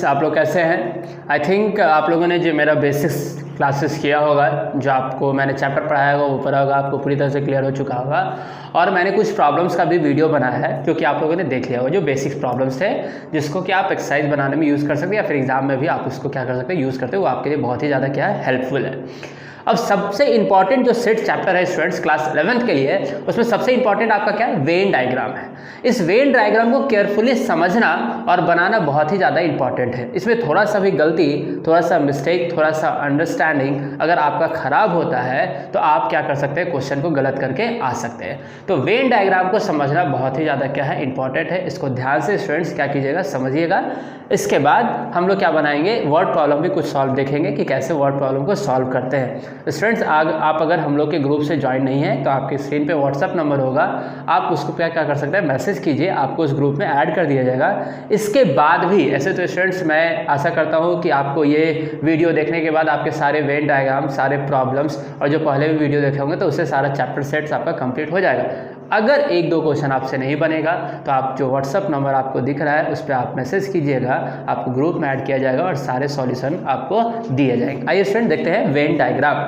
आप लोग कैसे हैं? आई थिंक आप लोगों ने जो मेरा बेसिक्स क्लासेस किया होगा, जो आपको मैंने चैप्टर पढ़ाया होगा वो पूरा होगा, आपको पूरी तरह से क्लियर हो चुका होगा। और मैंने कुछ प्रॉब्लम्स का भी वीडियो बनाया है क्योंकि आप लोगों ने देख लिया होगा जो बेसिक्स प्रॉब्लम्स थे, जिसको कि आप एक्सरसाइज बनाने में यूज़ कर सकते हैं या फिर एग्जाम में भी आप उसको क्या कर सकते हैं, यूज़ करते हैं। वो आपके लिए बहुत ही ज़्यादा क्या है, हेल्पफुल है। अब सबसे इंपॉर्टेंट जो सेट चैप्टर है स्टूडेंट्स क्लास 11th के लिए, उसमें सबसे इंपॉर्टेंट आपका क्या है, वेन डायग्राम है। इस वेन डायग्राम को केयरफुली समझना और बनाना बहुत ही ज़्यादा इंपॉर्टेंट है। इसमें थोड़ा सा भी गलती, थोड़ा सा मिस्टेक, थोड़ा सा अंडरस्टैंडिंग अगर आपका खराब होता है तो आप क्या कर सकते हैं, क्वेश्चन को गलत करके आ सकते हैं। तो वेन डायग्राम को समझना बहुत ही ज़्यादा क्या है, इंपॉर्टेंट है। इसको ध्यान से स्टूडेंट्स क्या कीजिएगा, समझिएगा। इसके बाद हम लोग क्या बनाएंगे, वर्ड प्रॉब्लम भी कुछ सॉल्व देखेंगे कि कैसे वर्ड प्रॉब्लम को सॉल्व करते हैं। स्टूडेंट्स आप अगर हम लोग के ग्रुप से ज्वाइन नहीं है तो आपकी स्क्रीन पे व्हाट्सअप नंबर होगा, आप उसको क्या कर सकते हैं, मैसेज कीजिए, आपको उस ग्रुप में ऐड कर दिया जाएगा। इसके बाद भी ऐसे तो स्टूडेंट्स मैं आशा करता हूँ कि आपको ये वीडियो देखने के बाद आपके सारे वेन डायग्राम, सारे प्रॉब्लम्स और जो पहले भी वीडियो देखे होंगे तो उससे सारा चैप्टर सेट्स आपका कंप्लीट हो जाएगा। अगर एक दो क्वेश्चन आपसे नहीं बनेगा तो आप जो व्हाट्सअप नंबर आपको दिख रहा है उस पर आप मैसेज कीजिएगा, आपको ग्रुप में ऐड किया जाएगा और सारे सॉल्यूशन आपको दिए जाएंगे। आइए स्टूडेंट देखते हैं वेन डायग्राम।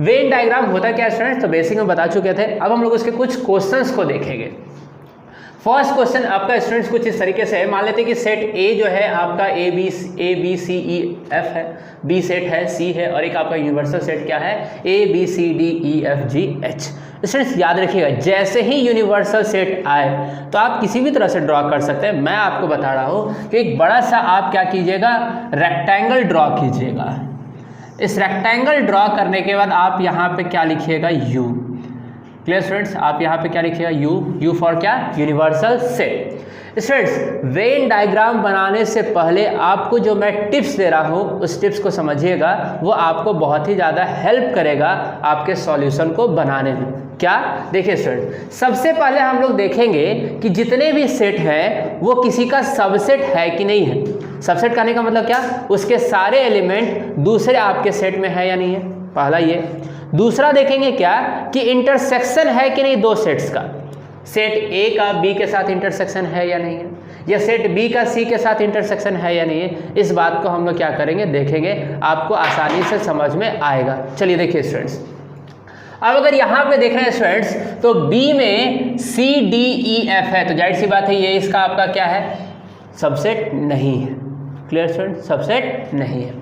वेन डायग्राम होता क्या है स्टूडेंट्स, तो बेसिक में बता चुके थे। अब हम लोग उसके कुछ क्वेश्चंस को देखेंगे। फर्स्ट क्वेश्चन आपका स्टूडेंट्स कुछ इस तरीके से है। मान लेते हैं कि सेट ए जो है आपका A B C E F है, बी सेट है, सी है, और एक आपका यूनिवर्सल सेट क्या है, A B C D E F G H. Students याद रखिएगा, जैसे ही यूनिवर्सल सेट आए तो आप किसी भी तरह से ड्रॉ कर सकते हैं। मैं आपको बता रहा हूँ कि एक बड़ा सा आप क्या कीजिएगा, रेक्टेंगल ड्रॉ कीजिएगा। इस रेक्टेंगल ड्रॉ करने के बाद आप यहाँ पे क्या लिखिएगा, यू। क्लियर स्टूडेंट्स, आप यहाँ पे क्या लिखिएगा, यू फॉर क्या, universal set. Students Venn diagram बनाने से पहले आपको जो मैं टिप्स दे रहा हूँ उस टिप्स को समझिएगा, वो आपको बहुत ही ज़्यादा हेल्प करेगा आपके सॉल्यूशन को बनाने में। क्या, देखिए स्टूडेंट, सबसे पहले हम लोग देखेंगे कि जितने भी सेट हैं वो किसी का सबसेट है कि नहीं है। सबसेट करने का मतलब क्या, उसके सारे एलिमेंट दूसरे आपके सेट में है या नहीं है, पहला ये। दूसरा देखेंगे क्या कि इंटरसेक्शन है कि नहीं दो सेट्स का, सेट ए का बी के साथ इंटरसेक्शन है या नहीं है, या सेट बी का सी के साथ इंटरसेक्शन है या नहीं है। इस बात को हम लोग क्या करेंगे, देखेंगे, आपको आसानी से समझ में आएगा। चलिए देखिए स्टूडेंट्स, अब अगर यहाँ पे देख रहे हैं स्टूडेंट्स तो बी में सी डी ई एफ है, तो जाहिर सी बात है ये इसका आपका क्या है, सबसेट नहीं है। क्लियर स्टूडेंट, सबसेट नहीं है।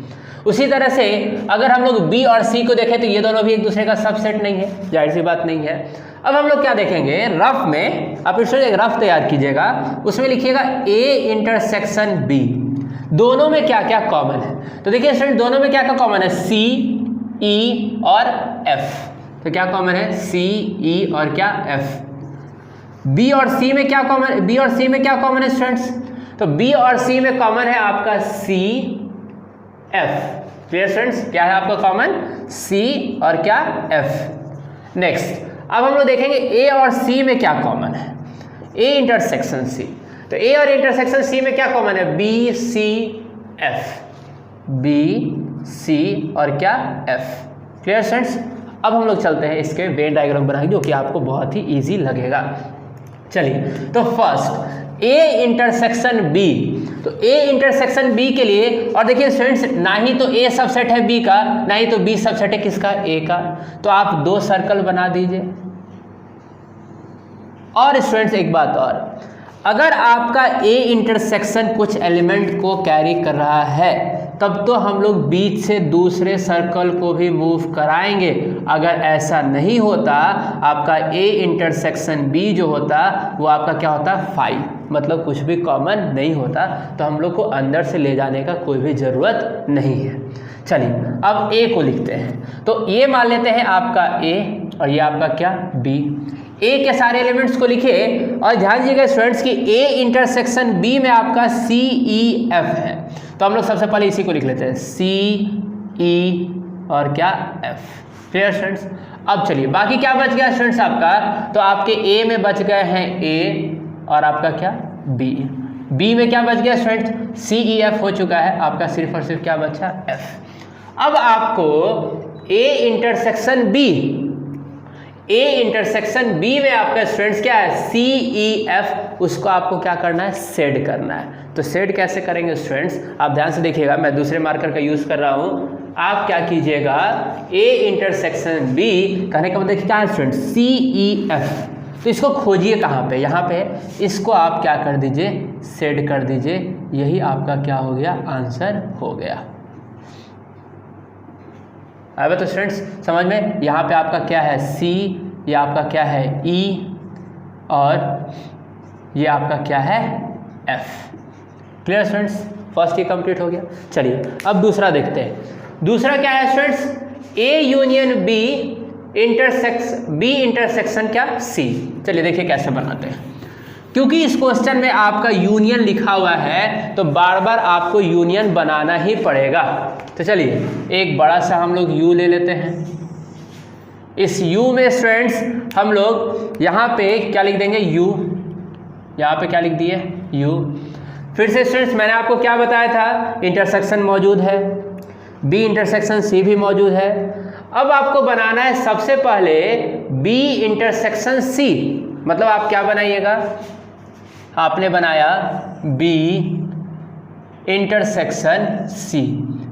उसी तरह से अगर हम लोग बी और सी को देखें तो ये दोनों भी एक दूसरे का सबसेट नहीं है, जाहिर सी बात नहीं है। अब हम लोग क्या देखेंगे, रफ में आप स्टूडेंट एक रफ तैयार कीजिएगा, उसमें लिखिएगा ए इंटरसेक्शन बी। दोनों में क्या क्या कॉमन है, तो देखिए स्टूडेंट दोनों में क्या क्या कॉमन है, सी ई और एफ। तो क्या कॉमन है, सी ई और क्या, एफ। बी और सी में क्या कॉमन, बी और सी में क्या कॉमन है स्टूडेंट्स, तो बी और सी में कॉमन है आपका सी एफ। क्लियर स्टूडेंट्स, क्या है आपका कॉमन, सी और क्या, एफ। नेक्स्ट अब हम लोग देखेंगे ए और सी में क्या कॉमन है, ए इंटरसेक्शन सी। तो ए और इंटरसेक्शन सी में क्या कॉमन है, B C F, B C और क्या, एफ। क्लियर स्टूडेंट्स, अब हम लोग चलते हैं इसके वेन डायग्राम बनाएंगे जो कि आपको बहुत ही इजी लगेगा। चलिए, तो फर्स्ट ए इंटरसेक्शन बी, तो ए इंटरसेक्शन बी के लिए, और देखिए स्टूडेंट्स ना ही तो ए सबसेट है बी का, ना ही तो बी सबसेट है किसका, ए का, तो आप दो सर्कल बना दीजिए। और स्टूडेंट्स एक बात और, अगर आपका ए इंटरसेक्शन कुछ एलिमेंट को कैरी कर रहा है तब तो हम लोग बीच से दूसरे सर्कल को भी मूव कराएंगे। अगर ऐसा नहीं होता, आपका ए इंटरसेक्शन बी जो होता वो आपका क्या होता, 5, मतलब कुछ भी कॉमन नहीं होता, तो हम लोग को अंदर से ले जाने का कोई भी ज़रूरत नहीं है। चलिए अब ए को लिखते हैं, तो ये मान लेते हैं आपका ए और ये आपका क्या, बी। ए के सारे एलिमेंट्स को लिखे और ध्यान दीजिएगा स्टूडेंट्स कि ए इंटरसेक्शन बी में आपका सी ई एफ है, तो हम लोग सबसे पहले इसी को लिख लेते हैं, सी ई और क्या, एफ। क्लियर स्टूडेंट्स, अब चलिए बाकी क्या बच गया स्टूडेंट्स आपका, तो आपके ए में बच गए हैं ए और आपका क्या, बी। बी में क्या बच गया स्टूडेंट्स, सी ई एफ हो चुका है, आपका सिर्फ और सिर्फ क्या बचा, एफ। अब आपको A intersection B, A intersection B में आपका स्टूडेंट्स क्या है, सी ई एफ, उसको आपको क्या करना है, सेड करना है। तो सेड कैसे करेंगे स्टूडेंट्स, आप ध्यान से देखिएगा, मैं दूसरे मार्कर का यूज़ कर रहा हूँ। आप क्या कीजिएगा, ए इंटरसेक्शन बी, कहने का मतलब क्या है स्टूडेंट, सी ई एफ, तो इसको खोजिए कहाँ पे, यहाँ पे, इसको आप क्या कर दीजिए, सेड कर दीजिए, यही आपका क्या हो गया, आंसर हो गया। अब तो स्टूडेंट्स समझ में, यहाँ पे आपका क्या है सी, ये आपका क्या है ई, और ये आपका क्या है एफ। क्लियर स्टूडेंट्स, फर्स्ट ये कंप्लीट हो गया। चलिए अब दूसरा देखते हैं। दूसरा क्या है students, A union B intersection क्या सी। चलिए देखिए कैसे बनाते हैं, क्योंकि इस क्वेश्चन में आपका यूनियन लिखा हुआ है तो बार बार आपको यूनियन बनाना ही पड़ेगा। तो चलिए एक बड़ा सा हम लोग यू ले लेते हैं। इस यू में स्टूडेंट्स हम लोग यहाँ पे क्या लिख देंगे, यू, यहाँ पे क्या लिख दिए, यू। फिर से स्टूडेंट्स मैंने आपको क्या बताया था, इंटरसेक्शन मौजूद है, बी इंटरसेक्शन सी भी मौजूद है। अब आपको बनाना है सबसे पहले बी इंटरसेक्शन सी, मतलब आप क्या बनाइएगा, आपने बनाया बी इंटरसेक्शन सी,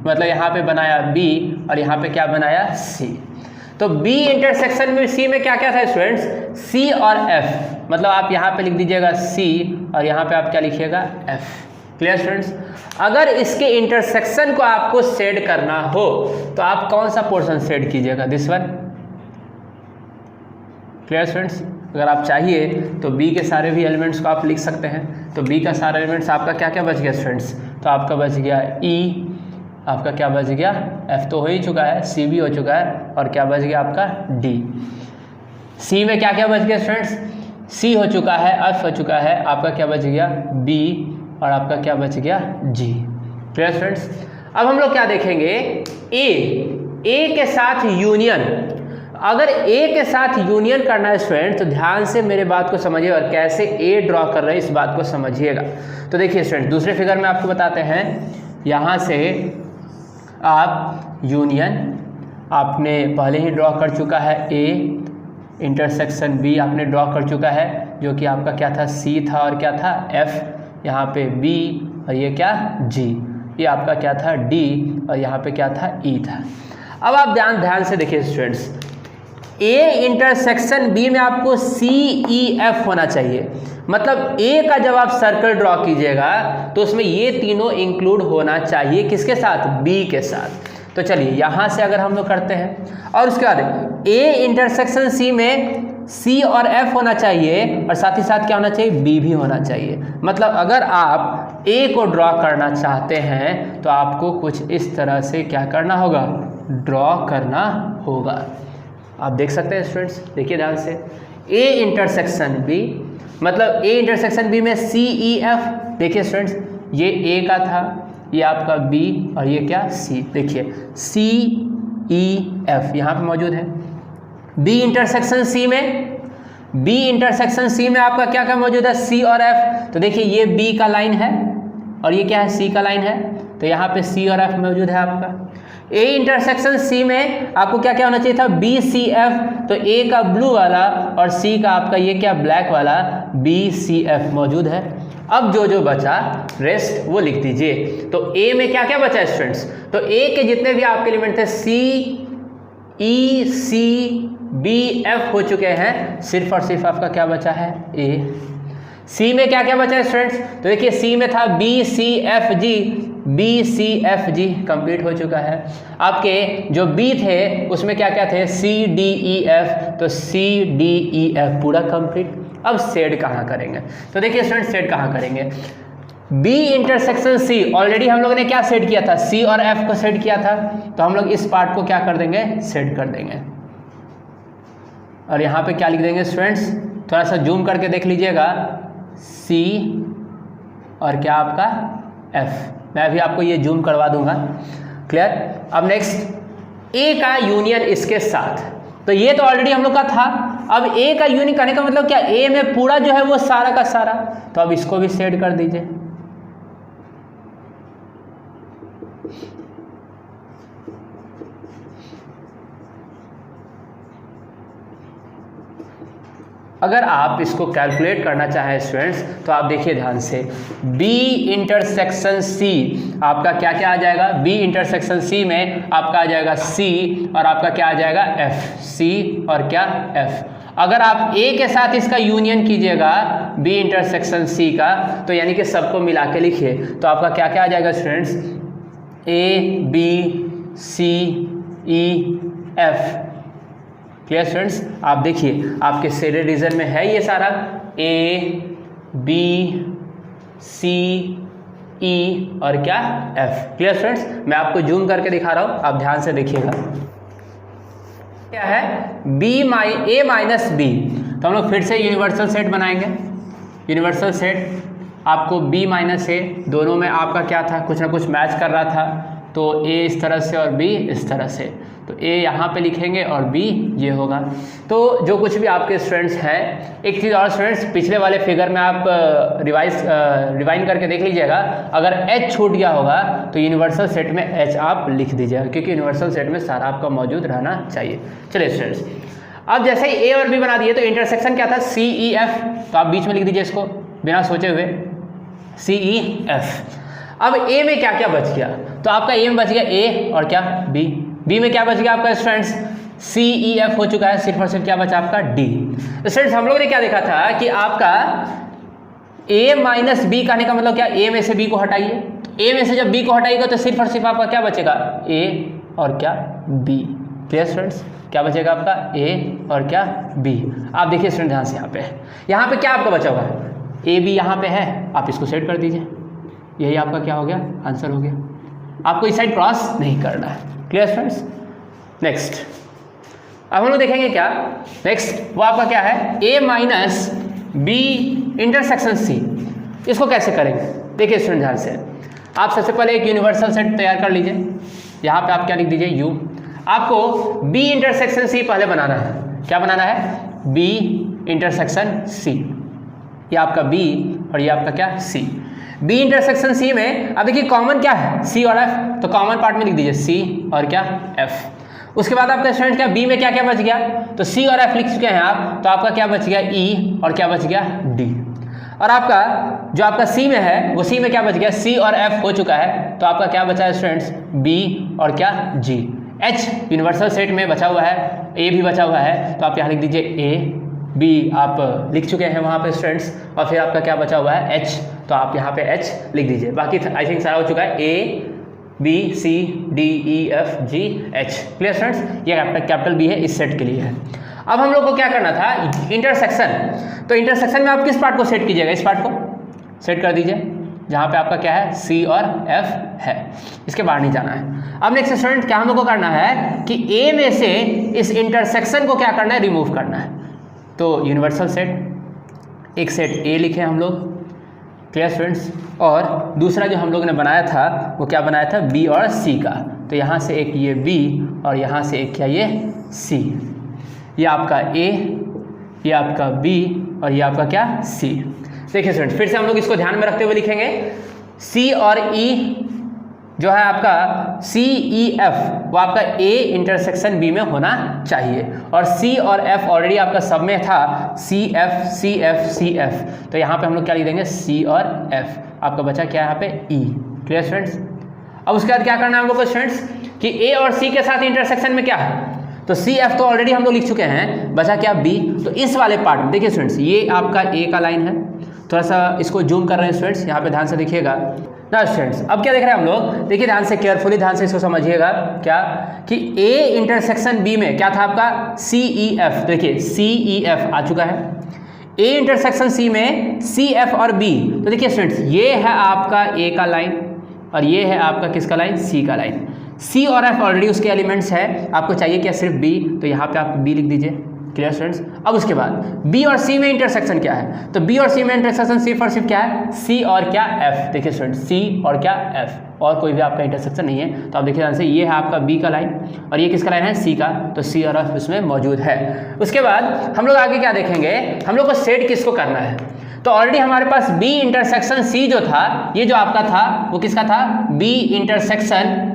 मतलब यहाँ पे बनाया बी और यहाँ पे क्या बनाया सी। तो बी इंटरसेक्शन में सी में क्या क्या था स्टूडेंट्स, सी और एफ, मतलब आप यहाँ पे लिख दीजिएगा सी और यहाँ पे आप क्या लिखिएगा एफ। क्लियर स्टूडेंट्स, अगर इसके इंटरसेक्शन को आपको सेड करना हो तो आप कौन सा पोर्शन सेड कीजिएगा, दिस वन। क्लियर स्टूडेंट्स, अगर आप चाहिए तो बी के सारे भी एलिमेंट्स को आप लिख सकते हैं। तो बी का सारा एलिमेंट्स आपका क्या क्या बच गया स्टूडेंट्स, तो आपका बच गया ई, आपका क्या बच गया एफ तो हो ही चुका है, सी भी हो चुका है, और क्या बच गया आपका डी। सी में क्या क्या बच गया स्टूडेंट्स, सी हो चुका है, एफ हो चुका है, आपका क्या बच गया बी, और आपका क्या बच गया जी। क्लियर स्टूडेंट्स, अब हम लोग क्या देखेंगे, ए के साथ यूनियन। अगर ए के साथ यूनियन करना है स्टूडेंट तो ध्यान से मेरे बात को समझिए और कैसे ए ड्रॉ कर रहे हैं इस बात को समझिएगा। तो देखिए स्टूडेंट दूसरे फिगर में आपको बताते हैं, यहाँ से आप यूनियन आपने पहले ही ड्रॉ कर चुका है, ए इंटरसेक्शन बी आपने ड्रॉ कर चुका है, जो कि आपका क्या था सी था और क्या था एफ, यहाँ पे बी और ये क्या जी, ये आपका क्या था डी और यहाँ पे क्या था ई था। अब आप ध्यान से देखिए स्टूडेंट्स, ए इंटरसेक्शन बी में आपको सी ई एफ होना चाहिए, मतलब ए का जब आप सर्कल ड्रॉ कीजिएगा तो उसमें ये तीनों इंक्लूड होना चाहिए, किसके साथ, बी के साथ। तो चलिए यहाँ से अगर हम लोग करते हैं, और उसके बाद ए इंटरसेक्शन सी में सी और एफ होना चाहिए और साथ ही साथ क्या होना चाहिए, बी भी होना चाहिए। मतलब अगर आप ए को ड्रॉ करना चाहते हैं तो आपको कुछ इस तरह से क्या करना होगा, ड्रॉ करना होगा। आप देख सकते हैं स्टूडेंट्स, देखिए ध्यान से, ए इंटरसेक्शन बी, मतलब ए इंटरसेक्शन बी में सी ई एफ, देखिए स्टूडेंट्स ये ए का था, ये आपका बी और ये क्या सी, देखिए सी ई एफ यहाँ पे मौजूद है। बी इंटरसेक्शन सी में आपका क्या क्या मौजूद है, सी और एफ, तो देखिए ये बी का लाइन है और ये क्या है सी का लाइन है, तो यहाँ पे सी और एफ मौजूद है आपका। ए इंटरसेक्शन सी में आपको क्या क्या होना चाहिए था, बी सी एफ, तो ए का ब्लू वाला और सी का आपका ये क्या ब्लैक वाला, बी सी एफ मौजूद है। अब जो बचा रेस्ट वो लिख दीजिए। तो ए में क्या क्या बचा है स्टूडेंट्स, तो ए के जितने भी आपके एलिमेंट थे सी ई सी बी एफ हो चुके हैं, सिर्फ और सिर्फ आपका क्या बचा है ए। सी में क्या क्या बचा है स्टूडेंट्स, तो देखिए सी में था B C F G, B C F G complete हो चुका है। आपके जो बी थे उसमें क्या क्या थे, सी डी ई एफ, तो सी डी ई एफ पूरा कंप्लीट। अब सेड कहाँ करेंगे, तो देखिए स्टूडेंट सेड कहाँ करेंगे, बी इंटरसेक्शन सी ऑलरेडी हम लोगों ने क्या सेड किया था, सी और एफ को सेड किया था, तो हम लोग इस पार्ट को क्या कर देंगे, सेड कर देंगे। और यहाँ पे क्या लिख देंगे स्टूडेंट्स, थोड़ा सा जूम करके देख लीजिएगा, सी और क्या आपका एफ, मैं भी आपको ये जूम करवा दूंगा। क्लियर। अब नेक्स्ट ए का यूनियन इसके साथ, तो ये तो ऑलरेडी हम लोग का था। अब ए का यूनियन करने का मतलब क्या, ए में पूरा जो है वो सारा का सारा, तो अब इसको भी सेड कर दीजिए। अगर आप इसको कैलकुलेट करना चाहें स्टूडेंट्स तो आप देखिए ध्यान से, B इंटरसेक्शन C आपका क्या क्या आ जाएगा, B इंटरसेक्शन C में आपका आ जाएगा C और आपका क्या आ जाएगा F, C और क्या F। अगर आप A के साथ इसका यूनियन कीजिएगा B इंटरसेक्शन C का, तो यानी कि सबको मिला के लिखिए तो आपका क्या क्या आ जाएगा students, A B C E F। Clear students, आप देखिए आपके शेडेड रीजन में है ये सारा A B C E और क्या F। क्लियर स्टूडेंट्स, मैं आपको जूम करके दिखा रहा हूँ, आप ध्यान से देखिएगा। क्या है A माइनस B, तो हम लोग फिर से यूनिवर्सल सेट बनाएंगे। यूनिवर्सल सेट आपको B माइनस A दोनों में आपका क्या था, कुछ ना कुछ मैच कर रहा था, तो A इस तरह से और B इस तरह से, तो A यहाँ पे लिखेंगे और B ये होगा। तो जो कुछ भी आपके स्टूडेंट्स हैं, एक चीज़ और स्टूडेंट्स, पिछले वाले फिगर में आप रिवाइंड करके देख लीजिएगा, अगर H छूट गया होगा तो यूनिवर्सल सेट में H आप लिख दीजिएगा, क्योंकि यूनिवर्सल सेट में सारा आपका मौजूद रहना चाहिए। चलिए स्टूडेंट्स, अब जैसे ही A और B बना दिए तो इंटरसेक्शन क्या था, CEF, तो आप बीच में लिख दीजिए इसको बिना सोचे हुए CEF। अब A में क्या क्या बच गया, तो आपका A में बच गया A और क्या B में क्या बच गया आपका स्टूडेंट्स CEF हो चुका है, सिर्फ और सिर्फ क्या बचा आपका D। स्टूडेंट्स हम लोग ने क्या देखा था कि आपका A माइनस B कहने का मतलब क्या, A में से B को हटाइए, तो A में से जब B को हटाइएगा तो सिर्फ और सिर्फ आपका क्या बचेगा A और क्या B। क्लियर स्टूडेंट्स, क्या बचेगा आपका A और क्या B। आप देखिए स्टूडेंट ध्यान से, यहाँ पे क्या आपका बचा हुआ है, A B यहाँ पे है, आप इसको सेट कर दीजिए, यही आपका क्या हो गया, आंसर हो गया। आपको इस साइड क्रॉस नहीं करना है। क्लियर स्टूडेंट्स, नेक्स्ट अब हम लोग देखेंगे क्या, नेक्स्ट वो आपका क्या है A minus B intersection C। इसको कैसे करेंगे, देखिए स्टूडेंट ध्यान से, आप सबसे पहले एक यूनिवर्सल सेट तैयार कर लीजिए। यहाँ पे आप क्या लिख दीजिए U। आपको B इंटरसेक्शन C पहले बनाना है, क्या बनाना है B इंटरसेक्शन C, ये आपका B और ये आपका क्या C। B इंटरसेक्शन C में अब देखिए कॉमन क्या है C और F, तो कॉमन पार्ट में लिख दीजिए C और क्या F। उसके बाद आपका स्टूडेंट क्या B में क्या क्या बच गया, तो C और F लिख चुके हैं आप, तो आपका क्या बच गया E और क्या बच गया D। और आपका जो आपका C में है वो C में क्या बच गया C और F हो चुका है, तो आपका क्या बचा है स्टूडेंट्स B और क्या G। H यूनिवर्सल सेट में बचा हुआ है, A भी बचा हुआ है, तो आप यहाँ लिख दीजिए A B आप लिख चुके हैं वहाँ पे स्टूडेंट्स, और फिर आपका क्या बचा हुआ है H, तो आप यहाँ पे H लिख दीजिए। बाकी आई थिंक सारा हो चुका है A B C D E F G H। Clear students, ये आपका कैपिटल B है, इस सेट के लिए है। अब हम लोग को क्या करना था, इंटरसेक्शन, तो इंटरसेक्शन में आप किस पार्ट को सेट कीजिएगा, इस पार्ट को सेट कर दीजिए जहाँ पे आपका क्या है C और F है, इसके बाहर नहीं जाना है। अब नेक्स्ट स्टूडेंट क्या हम लोग को करना है कि A में से इस इंटरसेक्शन को क्या करना है, रिमूव करना है। तो यूनिवर्सल सेट, एक सेट A लिखे हम लोग। क्लियर स्टूडेंट्स, और दूसरा जो हम लोग ने बनाया था वो क्या बनाया था B और C का, तो यहाँ से एक ये B और यहाँ से एक क्या ये C, ये आपका A, ये आपका B और ये आपका क्या C। देखिए स्टूडेंट्स, फिर से हम लोग इसको ध्यान में रखते हुए लिखेंगे C और E जो है आपका CEF वो आपका A इंटरसेक्शन B में होना चाहिए, और C और F ऑलरेडी आपका सब में था CF CF CF, तो यहाँ पे हम लोग क्या लिख देंगे C और F। आपका बचा क्या यहाँ पे E। क्लियर स्टूडेंट्स, अब उसके बाद क्या करना है हम लोग को स्टूडेंट्स कि A और C के साथ इंटरसेक्शन में क्या है, तो CF तो ऑलरेडी हम लोग लिख चुके हैं, बचा क्या B। तो इस वाले पार्ट में देखिए स्टूडेंट्स, ये आपका A का लाइन है, थोड़ा सा इसको जूम कर रहे हैं स्टूडेंट्स, यहाँ पे ध्यान से देखिएगा ना स्टूडेंट्स। अब क्या देख रहे हैं हम लोग, देखिए ध्यान से, केयरफुली ध्यान से इसको समझिएगा, क्या कि A इंटरसेक्शन B में क्या था आपका CEF, देखिए CEF आ चुका है। A इंटरसेक्शन C में CF और B, तो देखिए स्टूडेंट्स ये है आपका A का लाइन और ये है आपका किसका लाइन, C का लाइन। C और F ऑलरेडी उसके एलिमेंट्स है, आपको चाहिए क्या सिर्फ B, तो यहाँ पे आप B लिख दीजिए। क्लियर स्टूडेंट्स, अब उसके बाद B और C में इंटरसेक्शन क्या है, तो B और C में इंटरसेक्शन सिर्फ और सिर्फ क्या है C और क्या F। देखिए स्टूडेंट्स C और क्या F, और कोई भी आपका इंटरसेक्शन नहीं है, तो आप देखिए ध्यान से, ये है आपका B का लाइन और ये किसका लाइन है C का, तो C और F इसमें मौजूद है। उसके बाद हम लोग आगे क्या देखेंगे, हम लोग को सेट किसको करना है, तो ऑलरेडी हमारे पास B इंटरसेक्शन C जो था, ये जो आपका था वो किसका था B इंटरसेक्शन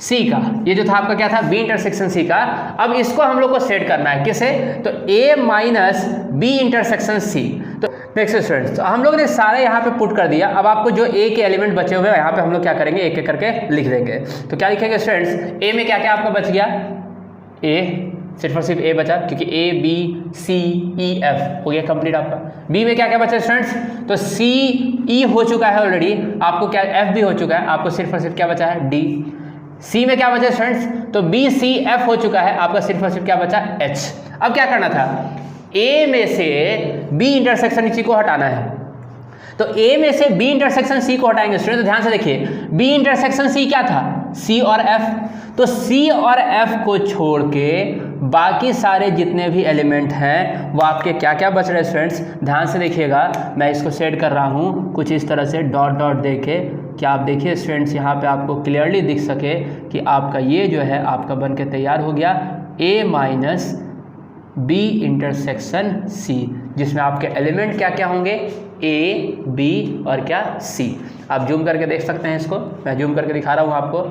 सी का, ये जो था आपका क्या था, बी इंटरसेक्शन सी का। अब इसको हम लोग को सेट करना है किसे, तो ए माइनस बी इंटरसेक्शन सी। तो नेक्स्ट स्टूडेंट्स, तो हम लोग ने सारे यहाँ पे पुट कर दिया। अब आपको जो ए के एलिमेंट बचे हुए हैं यहाँ पे हम लोग क्या करेंगे, एक एक करके लिख देंगे। तो क्या लिखेंगे स्टूडेंट्स, ए में क्या क्या आपका बच गया, ए सिर्फ और सिर्फ ए बचा, क्योंकि ए बी सी ई एफ हो गया कंप्लीट आपका। बी में क्या क्या बचा स्टूडेंट्स, तो सी ई हो चुका है ऑलरेडी, आपको क्या एफ भी हो चुका है, आपको सिर्फ और सिर्फ क्या बचा है, डी। सी में क्या बचा स्टूडेंट्स, तो बी सी एफ हो चुका है, आपका सिर्फ और सिर्फ क्या बचा, एच। अब क्या करना था, ए में से बी इंटरसेक्शन सी को हटाना है। तो ए में से बी इंटरसेक्शन सी को हटाएंगे स्टूडेंट, तो ध्यान से देखिए, बी इंटरसेक्शन सी क्या था, सी और एफ। तो सी और एफ को छोड़ के बाकी सारे जितने भी एलिमेंट हैं वो आपके क्या क्या बच रहे हैं स्टूडेंट्स, ध्यान से देखिएगा। मैं इसको सेट कर रहा हूँ कुछ इस तरह से डॉट डॉट देके, कि आप देखिए स्टूडेंट्स यहाँ पे आपको क्लियरली दिख सके कि आपका ये जो है आपका बन के तैयार हो गया ए माइनस बी इंटरसेक्शन सी, जिसमें आपके एलिमेंट क्या क्या होंगे, ए बी और क्या, सी। आप जूम करके देख सकते हैं इसको, मैं जूम करके दिखा रहा हूँ आपको।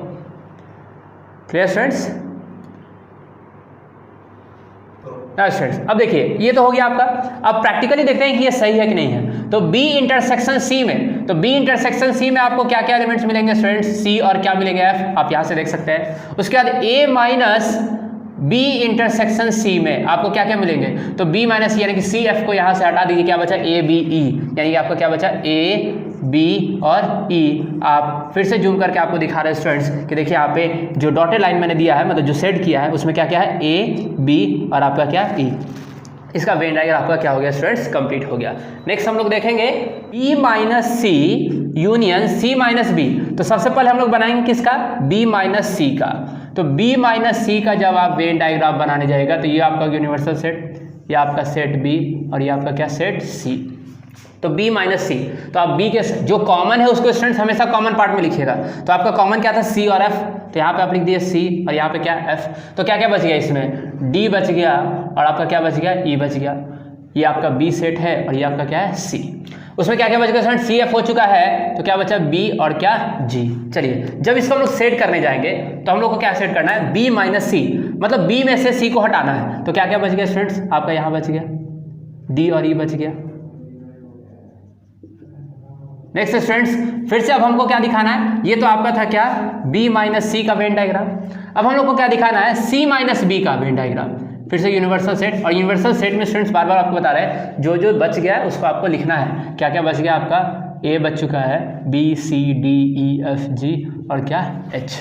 Clear students? स्टूडेंट्स अब देखिए ये तो हो गया आपका। अब प्रैक्टिकली देखते हैं कि ये सही है कि नहीं है। तो बी इंटरसेक्शन सी में, तो बी इंटरसेक्शन सी में आपको क्या क्या एलिमेंट्स मिलेंगे स्टूडेंट्स, सी और क्या मिलेंगे, एफ। आप यहाँ से देख सकते हैं। उसके बाद ए माइनस बी इंटरसेक्शन सी में आपको क्या क्या मिलेंगे, तो बी माइनस सी यानी कि सी एफ को यहाँ से हटा दीजिए, क्या बचा, ए बी ई, यानी कि आपका क्या बचा, ए बी और ई। आप फिर से जूम करके आपको दिखा रहे हैं स्टूडेंट्स कि देखिए यहाँ पे जो डॉटेड लाइन मैंने दिया है, मतलब जो सेट किया है, उसमें क्या क्या है, ए बी और आपका क्या, ई। इसका वेन डायग्राम आपका क्या हो गया स्टूडेंट्स, कंप्लीट हो गया। नेक्स्ट हम लोग देखेंगे बी माइनस सी यूनियन सी माइनस बी। तो सबसे पहले हम लोग बनाएंगे किसका, बी माइनस सी का। तो बी माइनस सी का जब आप वेन डायग्राम बनाने जाएगा तो ये आपका यूनिवर्सल सेट, ये आपका सेट बी और ये आपका क्या, सेट सी। तो बी माइनस सी, तो आप बी के जो कॉमन है उसको स्टूडेंट्स हमेशा कॉमन पार्ट में लिखिएगा। तो आपका कॉमन क्या था, सी और एफ, तो यहाँ पे आप लिख दिए सी और यहाँ पे क्या, एफ। तो क्या क्या बच गया इसमें, डी बच गया और आपका क्या बच गया, ई बच गया। ये आपका बी सेट है और ये आपका क्या है, सी। उसमें क्या क्या बच गया स्टूडेंट, सी एफ हो चुका है, तो क्या बचा, बी और क्या, जी। चलिए जब इसको हम लोग सेट करने जाएंगे तो हम लोग को क्या सेट करना है, बी माइनस सी, मतलब बी में से सी को हटाना है। तो क्या क्या बच गया स्टूडेंट्स, आपका यहाँ बच गया डी और ई बच गया। नेक्स्ट स्टूडेंट्स फिर से अब हमको क्या दिखाना है, ये तो आपका था क्या, बी माइनस सी का वेन डायग्राम। अब हम लोग को क्या दिखाना है, सी माइनस बी का वेन डायग्राम। फिर से यूनिवर्सल सेट, और यूनिवर्सल सेट में स्टूडेंट्स बार बार आपको बता रहे हैं जो जो बच गया है उसको आपको लिखना है। क्या क्या बच गया आपका, ए बच चुका है, B C D E F G और क्या, एच।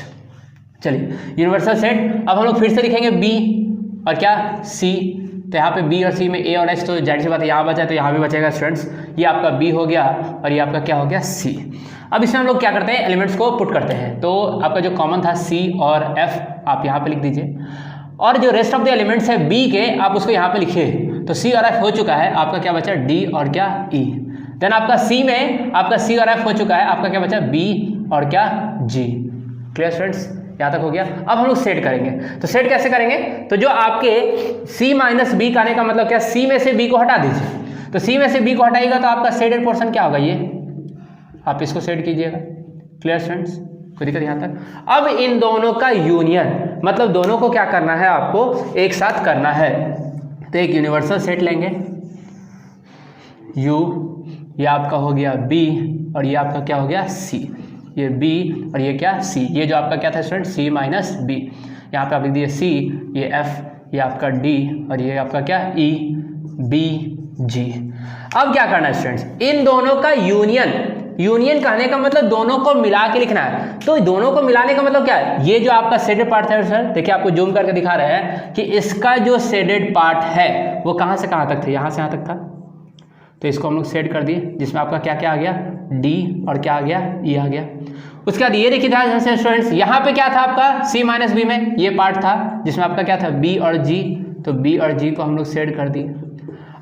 चलिए यूनिवर्सल सेट, अब हम लोग फिर से लिखेंगे बी और क्या, सी। तो यहाँ पे बी और सी में ए और एच, तो जाहिर सी बात है यहाँ बचा है तो यहाँ भी बचेगा स्टूडेंट्स। ये आपका बी हो गया और ये आपका क्या हो गया, सी। अब इसमें हम लोग क्या करते हैं, एलिमेंट्स को पुट करते हैं। तो आपका जो कॉमन था सी और एफ आप यहाँ पे लिख दीजिए, और जो रेस्ट ऑफ द एलिमेंट्स है बी के आप उसको यहाँ पे लिखिए। तो सी और एफ हो चुका है, आपका क्या बचा, डी और क्या, ई। देन आपका सी में आपका सी और एफ हो चुका है, आपका क्या बचा, बी और क्या, जी। क्लियर स्टूडेंट्स, यहाँ तक हो गया। अब हम लोग सेट करेंगे। तो सेट कैसे करेंगे, तो जो आपके सी माइनस बी का आने का मतलब क्या, सी में से बी को हटा दीजिए। तो सी में से बी को हटाइएगा तो आपका सेडेड पोर्शन क्या होगा, ये आप इसको सेट कीजिएगा। क्लियर स्टूडेंट्स, कोई दिक्कत यहाँ तक। अब इन दोनों का यूनियन, मतलब दोनों को क्या करना है, आपको एक साथ करना है। तो एक यूनिवर्सल सेट लेंगे, यू, ये आपका हो गया बी और ये आपका क्या हो गया, सी। ये बी और ये क्या, सी। ये जो आपका क्या था स्टूडेंट, सी माइनस बी। यहाँ पे आप लिख दिए सी, ये एफ, ये आपका डी और ये आपका क्या, ई बी जी। अब क्या करना है स्टूडेंट्स, इन दोनों का यूनियन, यूनियन कहने का मतलब दोनों को मिला के लिखना है। तो दोनों को मिलाने का मतलब क्या है, ये जो आपका शेडेड पार्ट था सर, देखिए आपको जूम करके दिखा रहे हैं कि इसका जो शेडेड पार्ट है वो कहाँ से कहाँ तक थे, यहाँ से यहाँ तक था। तो इसको हम लोग सेट कर दिए, जिसमें आपका क्या क्या आ गया, डी और क्या आ गया, ई आ गया। उसके बाद ये देखिए ध्यान से स्टूडेंट्स, यहाँ पे क्या था आपका, सी माइनस बी में ये पार्ट था जिसमें आपका क्या था, बी और जी। तो बी और जी को हम लोग सेट कर दिए।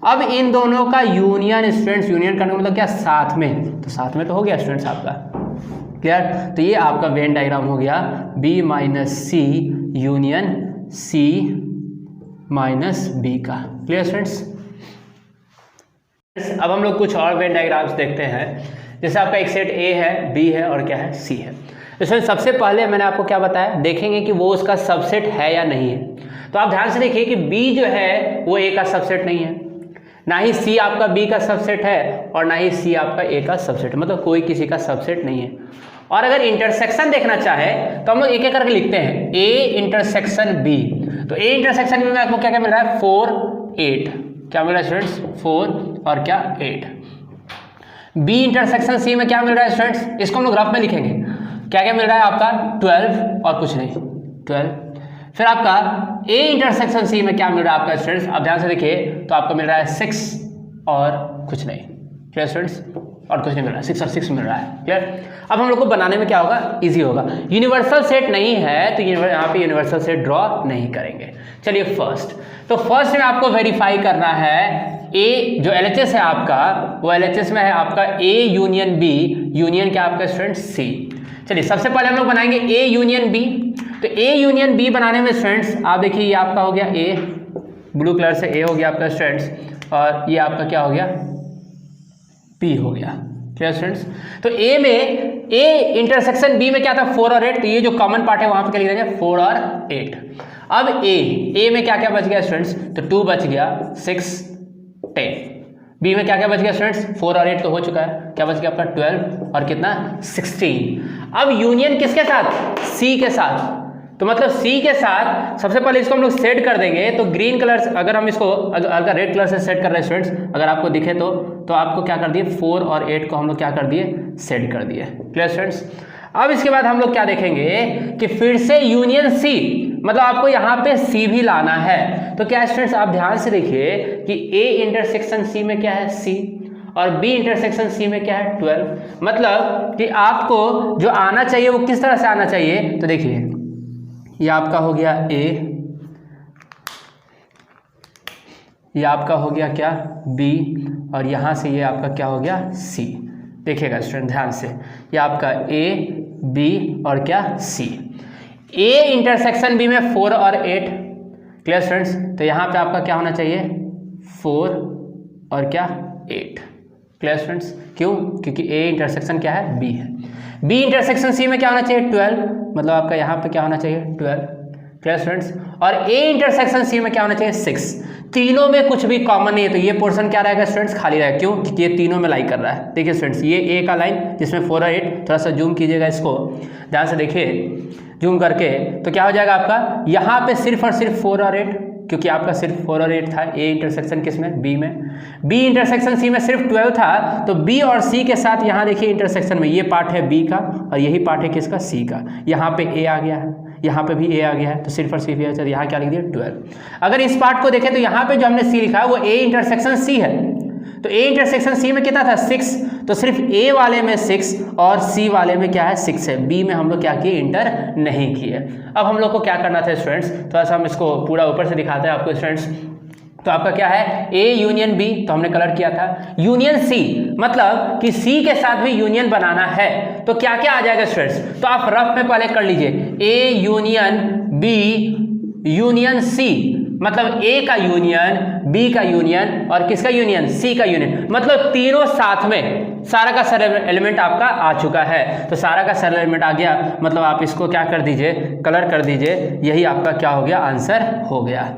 अब इन दोनों का यूनियन स्टूडेंट्स, यूनियन करने का मतलब क्या, साथ में। तो साथ में तो हो गया स्टूडेंट्स आपका। क्लियर, तो ये आपका वेन डायग्राम हो गया बी माइनस सी यूनियन सी माइनस बी का। क्लियर स्टूडेंट्स, अब हम लोग कुछ और वेन डायग्राम्स देखते हैं। जैसे आपका एक सेट ए है, बी है और क्या है, सी है। इसमें सबसे पहले मैंने आपको क्या बताया, देखेंगे कि वो उसका सबसेट है या नहीं है। तो आप ध्यान से देखिए कि बी जो है वो ए का सबसेट नहीं है, ना ही सी आपका बी का सबसेट है और ना ही सी आपका ए का सबसेट, मतलब कोई किसी का सबसेट नहीं है। और अगर इंटरसेक्शन देखना चाहे तो हम लोग एक एक करके लिखते हैं, ए इंटरसेक्शन बी। तो ए इंटरसेक्शन बी में आपको क्या क्या मिल रहा है, 4 8, क्या मिल रहा है स्टूडेंट्स, 4 और क्या 8। बी इंटरसेक्शन सी में क्या मिल रहा है स्टूडेंट्स, इसको हम लोग रफ में लिखेंगे, क्या क्या मिल रहा है आपका 12 और कुछ नहीं, 12। फिर आपका ए इंटरसेक्शन सी में क्या मिल रहा है आपका स्टूडेंट्स, आप ध्यान से देखिए तो आपको मिल रहा है 6 और कुछ नहीं, क्लियर स्टूडेंट्स, और कुछ नहीं मिल रहा है, 6 और 6 मिल रहा है, क्लियर। अब हम लोग को बनाने में क्या होगा, इजी होगा। यूनिवर्सल सेट नहीं है तो यहाँ पे यूनिवर्सल सेट ड्रॉ नहीं करेंगे। चलिए फर्स्ट, तो फर्स्ट में आपको वेरीफाई करना है ए जो LHS है आपका, वो LHS में है आपका ए यूनियन बी, यूनियन क्या आपका स्टूडेंट सी। चलिए सबसे पहले हम लोग बनाएंगे ए यूनियन बी। तो ए यूनियन बी बनाने में स्टूडेंट्स आप देखिए ये आपका हो गया ए, ब्लू कलर से ए हो गया आपका स्टूडेंट्स, और ये आपका क्या हो गया, बी हो गया, क्लियर स्टूडेंट्स। तो ए में ए इंटरसेक्शन बी में क्या था, 4 और 8, तो ये जो कॉमन पार्ट है वहां पे क्या लिख देंगे, 4 और 8। अब ए में क्या क्या बच गया स्टूडेंट्स, तो 2 बच गया, 6 10। बी में क्या क्या बच गया स्टूडेंट्स, 4 और 8 तो हो चुका है, क्या बच गया आपका 12 और कितना 16। अब यूनियन किसके साथ, सी के साथ। तो मतलब सी के साथ सबसे पहले इसको हम लोग सेट कर देंगे। तो ग्रीन कलर से अगर हम इसको अगर रेड कलर से सेट कर रहे हैं स्टूडेंट्स, अगर आपको दिखे तो आपको क्या कर दिए, 4 और 8 को हम लोग क्या कर दिए, सेट कर दिए, क्लियर स्टूडेंट्स। अब इसके बाद हम लोग क्या देखेंगे कि फिर से यूनियन सी, मतलब आपको यहाँ पे सी भी लाना है। तो क्या स्टूडेंट्स आप ध्यान से देखिए कि ए इंटरसेक्शन सी में क्या है, सी, और बी इंटरसेक्शन सी में क्या है, 12। मतलब कि आपको जो आना चाहिए वो किस तरह से आना चाहिए, तो देखिए ये आपका हो गया ए, ये आपका हो गया क्या, बी, और यहाँ से ये आपका क्या हो गया, सी। देखिएगा स्टूडेंट ध्यान से, ये आपका ए, बी और क्या, सी। ए इंटरसेक्शन बी में 4 और 8, क्लियर स्टूडेंट्स। तो यहाँ पे आपका क्या होना चाहिए, 4 और क्या 8, क्लियर स्टूडेंट्स। क्यों, क्योंकि ए इंटरसेक्शन क्या है, बी है। बी इंटरसेक्शन सी में क्या होना चाहिए, 12, मतलब आपका यहाँ पे क्या होना चाहिए, 12, क्लियर स्टूडेंट्स। और ए इंटरसेक्शन सी में क्या होना चाहिए, 6। तीनों में कुछ भी कॉमन नहीं है, तो ये पोर्शन क्या रहेगा स्टूडेंट्स, खाली रहेगा। क्यों, क्योंकि ये तीनों में लाई कर रहा है। देखिए स्टूडेंट्स ये ए का लाइन जिसमें 4 और 8, थोड़ा सा जूम कीजिएगा इसको ध्यान से देखिए, जूम करके, तो क्या हो जाएगा आपका, यहाँ पे सिर्फ और सिर्फ 4 और 8, क्योंकि आपका सिर्फ 4 और 8 था। ए इंटरसेक्शन किसमें, बी में। बी इंटरसेक्शन सी में सिर्फ 12 था, तो बी और सी के साथ यहाँ देखिए इंटरसेक्शन में ये पार्ट है बी का और यही पार्ट है किसका, सी का। यहाँ पे ए आ गया है, यहाँ पे भी ए आ गया है, तो सिर्फ और सिर्फ ये यहाँ क्या लिख दिया, 12। अगर इस पार्ट को देखें तो यहाँ पे जो हमने सी लिखा है वो ए इंटरसेक्शन सी है। तो ए इंटरसेक्शन सी में कितना था, 6, तो सिर्फ ए वाले में 6 और सी वाले में क्या है, 6 है। बी में हम लोग क्या किए, इंटर नहीं किए। अब हम लोग को क्या करना था स्टूडेंट्स, थोड़ा सा हम इसको पूरा ऊपर से दिखाते हैं आपको स्टूडेंट्स। तो आपका क्या है, ए यूनियन बी, तो हमने कलर किया था। यूनियन सी, मतलब कि सी के साथ भी यूनियन बनाना है, तो क्या क्या आ जाएगा स्टूडेंट्स, तो आप रफ में पहले कर लीजिए। A union B union C, मतलब ए का यूनियन, बी का यूनियन और किसका यूनियन, सी का यूनियन, मतलब तीनों साथ में सारा का सारा एलिमेंट आपका आ चुका है। तो सारा का सारा एलिमेंट आ गया, मतलब आप इसको क्या कर दीजिए, कलर कर दीजिए। यही आपका क्या हो गया, आंसर हो गया,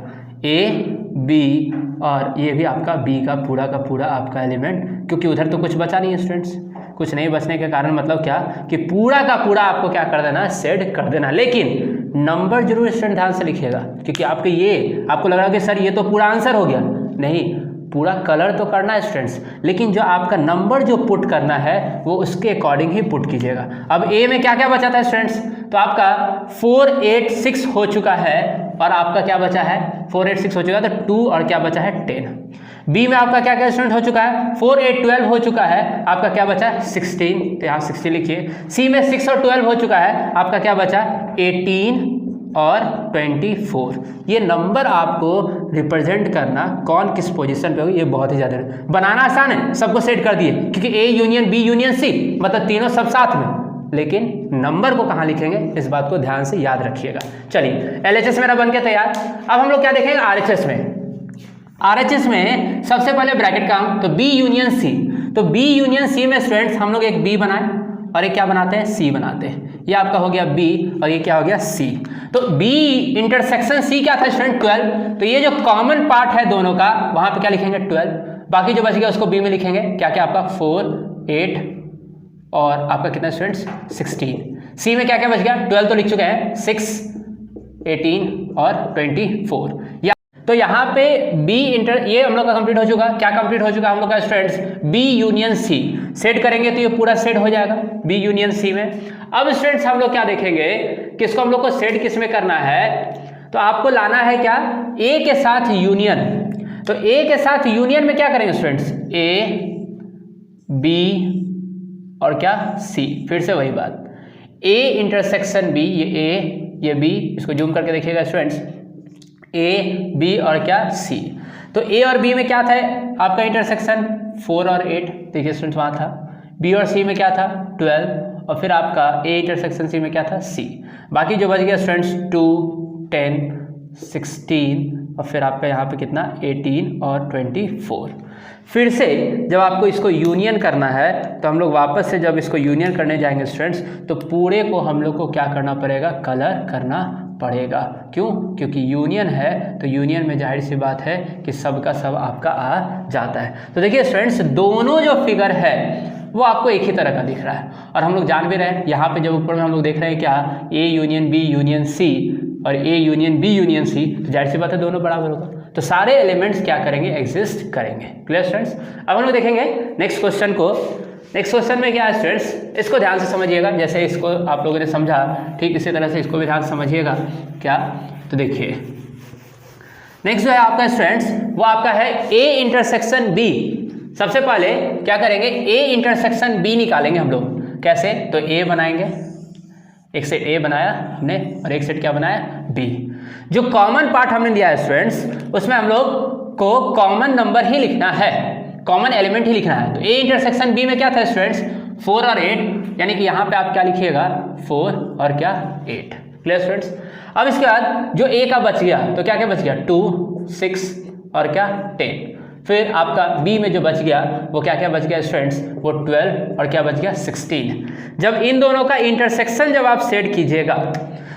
ए बी, और ये भी आपका बी का पूरा आपका एलिमेंट, क्योंकि उधर तो कुछ बचा नहीं है स्टूडेंट्स। कुछ नहीं बचने के कारण मतलब क्या, कि पूरा का पूरा आपको क्या कर देना, सेट कर देना। लेकिन नंबर जरूर स्टूडेंट ध्यान से लिखिएगा, क्योंकि आपके ये आपको लग रहा है कि सर ये तो पूरा आंसर हो गया, नहीं, पूरा कलर तो करना है स्टूडेंट्स, लेकिन जो आपका नंबर जो पुट करना है वो उसके अकॉर्डिंग ही पुट कीजिएगा। अब ए में क्या क्या बचा था स्टूडेंट्स, तो आपका 4 8 6 हो चुका है, और आपका क्या बचा है, 4 8 6 हो चुका है, तो 2 और क्या बचा है, 10। बी में आपका क्या क्या स्टूडेंट हो चुका है, 4 8 12 हो चुका है, आपका क्या बचा, 16, तो यहाँ 16 लिखिए। सी में 6 और 12 हो चुका है, आपका क्या बचा, 18 और 24। ये नंबर आपको रिप्रेजेंट करना कौन किस पोजीशन पे हो, ये बहुत ही ज़्यादा बनाना आसान है, सबको सेट कर दिए, क्योंकि A union B union C, मतलब तीनों सब साथ में, लेकिन नंबर को कहाँ लिखेंगे, इस बात को ध्यान से याद रखिएगा। चलिए LHS मेरा बन के तैयार। अब हम लोग क्या देखेंगे, RHS में। RHS में सबसे पहले ब्रैकेट काम, तो बी यूनियन सी, तो बी यूनियन सी में स्टूडेंट्स हम लोग एक बी बनाए और एक क्या बनाते हैं, सी बनाते हैं। ये आपका हो गया बी और ये क्या हो गया, सी। तो बी इंटरसेक्शन सी क्या था स्टूडेंट, 12। तो ये जो कॉमन पार्ट है दोनों का, वहां पे क्या लिखेंगे, 12। बाकी जो बच गया उसको बी में लिखेंगे, क्या क्या आपका 4, 8 और आपका कितना स्टूडेंट्स 16। सी में क्या क्या बच गया, 12 तो लिख चुके हैं, 6, 18 और 24। तो यहाँ पे बी ये हम लोग का कंप्लीट हो चुका। क्या कंप्लीट हो चुका हम लोग का students, B union C. Set करेंगे तो ये पूरा सेट हो जाएगा बी यूनियन सी में। अब स्टूडेंट्स हम लोग क्या देखेंगे, किसको हम लोग को सेट किस में करना है, तो आपको लाना है क्या, ए के साथ यूनियन। तो ए के साथ यूनियन में क्या करेंगे स्टूडेंट्स, ए बी और क्या सी। फिर से वही बात, ए इंटरसेक्शन बी, ये ए ये बी, इसको जूम करके देखिएगा स्टूडेंट्स, ए बी और क्या सी। तो ए और बी में क्या था आपका इंटरसेक्शन, 4 और 8, देखिए स्टूडेंट्स वहाँ था। बी और सी में क्या था 12 और फिर आपका ए इंटरसेक्शन सी में क्या था सी। बाकी जो बच गया स्टूडेंट्स 2, 10, 16 और फिर आपका यहाँ पे कितना 18 और 24। फिर से जब आपको इसको यूनियन करना है तो हम लोग वापस से जब इसको यूनियन करने जाएंगे स्टूडेंट्स, तो पूरे को हम लोग को क्या करना पड़ेगा, कलर करना पड़ेगा। क्यों, क्योंकि यूनियन है तो यूनियन में जाहिर सी बात है कि सब का सब आपका आ जाता है। तो देखिए स्टूडेंट्स, दोनों जो फिगर है वो आपको एक ही तरह का दिख रहा है और हम लोग जान भी रहे हैं, यहाँ पे जब ऊपर में हम लोग देख रहे हैं क्या, A union B union C और A union B union C, तो जाहिर सी बात है दोनों बराबर होगा। तो सारे एलिमेंट्स क्या करेंगे, एग्जिस्ट करेंगे। Clear students. अब हम लोग देखेंगे नेक्स्ट क्वेश्चन को। नेक्स्ट क्वेश्चन में क्या है स्टूडेंट्स, इसको ध्यान से समझिएगा, जैसे इसको आप लोगों ने समझा ठीक इसी तरह से इसको भी ध्यान से समझिएगा। क्या, तो देखिए नेक्स्ट जो है आपका स्टूडेंट्स, वो आपका है ए इंटरसेक्शन बी। सबसे पहले क्या करेंगे, ए इंटरसेक्शन बी निकालेंगे हम लोग। कैसे, तो ए बनाएंगे, एक सेट ए बनाया हमने और एक सेट क्या बनाया, बी। जो कॉमन पार्ट हमने दिया है स्टूडेंट्स, उसमें हम लोग को कॉमन नंबर ही लिखना है, कॉमन एलिमेंट ही लिखना है। तो ए इंटरसेक्शन बी में क्या था स्टूडेंट्स, 4 और 8, यानी कि यहाँ पे आप क्या लिखिएगा 4 और क्या 8। Clear students. अब इसके बाद जो ए का बच गया, तो क्या क्या बच गया 2, 6 और क्या 10। फिर आपका बी में जो बच गया वो क्या क्या बच गया स्टूडेंट्स, वो 12 और क्या बच गया 16। जब इन दोनों का इंटरसेक्शन जब आप सेट कीजिएगा,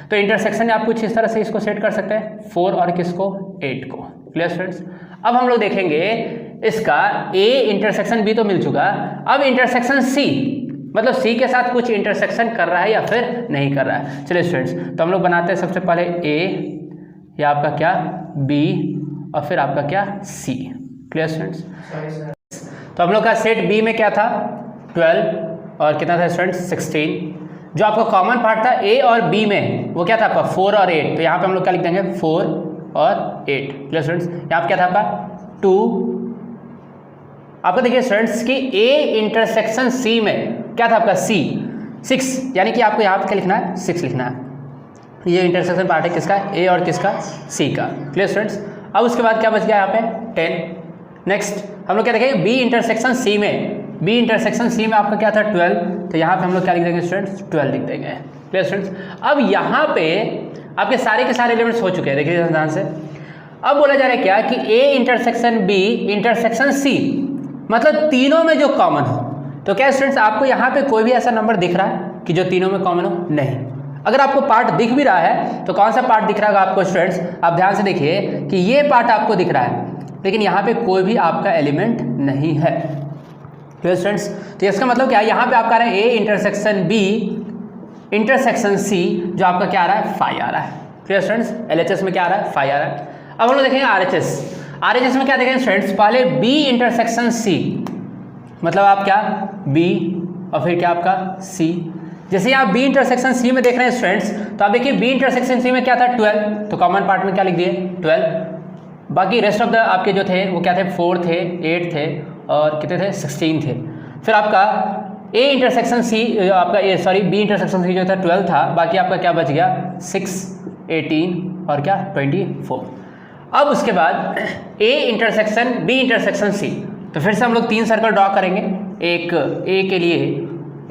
तो इंटरसेक्शन आप कुछ इस तरह से इसको सेट कर सकते हैं, 4 और किसको 8 को। Clear students. अब हम लोग देखेंगे इसका ए इंटरसेक्शन बी तो मिल चुका, अब इंटरसेक्शन सी, मतलब सी के साथ कुछ इंटरसेक्शन कर रहा है या फिर नहीं कर रहा है। चलिए स्टूडेंट्स, तो हम लोग बनाते हैं सबसे पहले ए, या आपका क्या बी और फिर आपका क्या सी। Clear students. तो हम लोग का सेट बी में क्या था 12 और कितना था स्टूडेंट्स 16। जो आपका कॉमन पार्ट था ए और बी में वो क्या था आपका 4 और 8, तो यहाँ पे हम लोग क्या लिख देंगे 4 और 8। Clear students. यहाँ पे क्या था आपका 2। आपको देखिए स्टूडेंट्स कि ए इंटरसेक्शन सी में क्या था आपका सी 6, यानी कि आपको यहाँ पे क्या लिखना है 6 लिखना है। ये इंटरसेक्शन पार्ट है किसका, ए और किसका सी का। Clear students. अब उसके बाद क्या बच गया यहाँ पे 10। नेक्स्ट हम लोग क्या देखेंगे बी इंटरसेक्शन सी में, बी इंटरसेक्शन सी में आपका क्या था 12, तो यहाँ पे हम लोग क्या लिख देंगे स्टूडेंट्स 12 लिख देंगे। Clear students. अब यहाँ पे आपके सारे के सारे एलिमेंट्स हो चुके हैं, देखिए ध्यान से। अब बोला जा रहा है क्या कि A intersection B intersection C, मतलब तीनों में जो कॉमन हो। तो क्या स्टूडेंट्स आपको यहाँ पे कोई भी ऐसा नंबर दिख रहा है कि जो तीनों में कॉमन हो? नहीं। अगर आपको पार्ट दिख भी रहा है तो कौन सा पार्ट दिख रहा है आपको स्टूडेंट्स, आप ध्यान से देखिए कि ये पार्ट आपको दिख रहा है, लेकिन यहाँ पे कोई भी आपका एलिमेंट नहीं है। Clear students. तो इसका मतलब क्या है, यहाँ पे आपका आ रहा है A intersection B intersection C, जो आपका क्या आ रहा है 5 आ रहा है। Clear students. एलएचएस में क्या आ रहा है 5 आ रहा है। अब हम लोग देखेंगे आरएचएस। आरएचएस में क्या देखेंगे स्टूडेंट्स, पहले बी इंटरसेक्शन सी, मतलब आप क्या बी और फिर क्या आपका सी। जैसे आप बी इंटरसेक्शन सी में देख रहे हैं स्टूडेंट्स, तो आप देखिए बी इंटरसेक्शन सी में क्या था 12, तो कॉमन पार्ट में क्या लिख दिए 12। बाकी रेस्ट ऑफ द आपके जो थे वो क्या थे 4 थे 8 थे और कितने थे 16 थे। फिर आपका ए इंटरसेक्शन सी आपका बी इंटरसेक्शन सी जो था 12 था, बाकी आपका क्या बच गया 6, 18 और क्या 24। अब उसके बाद A intersection B intersection C, तो फिर से हम लोग 3 सर्कल ड्रॉ करेंगे, एक ए के लिए,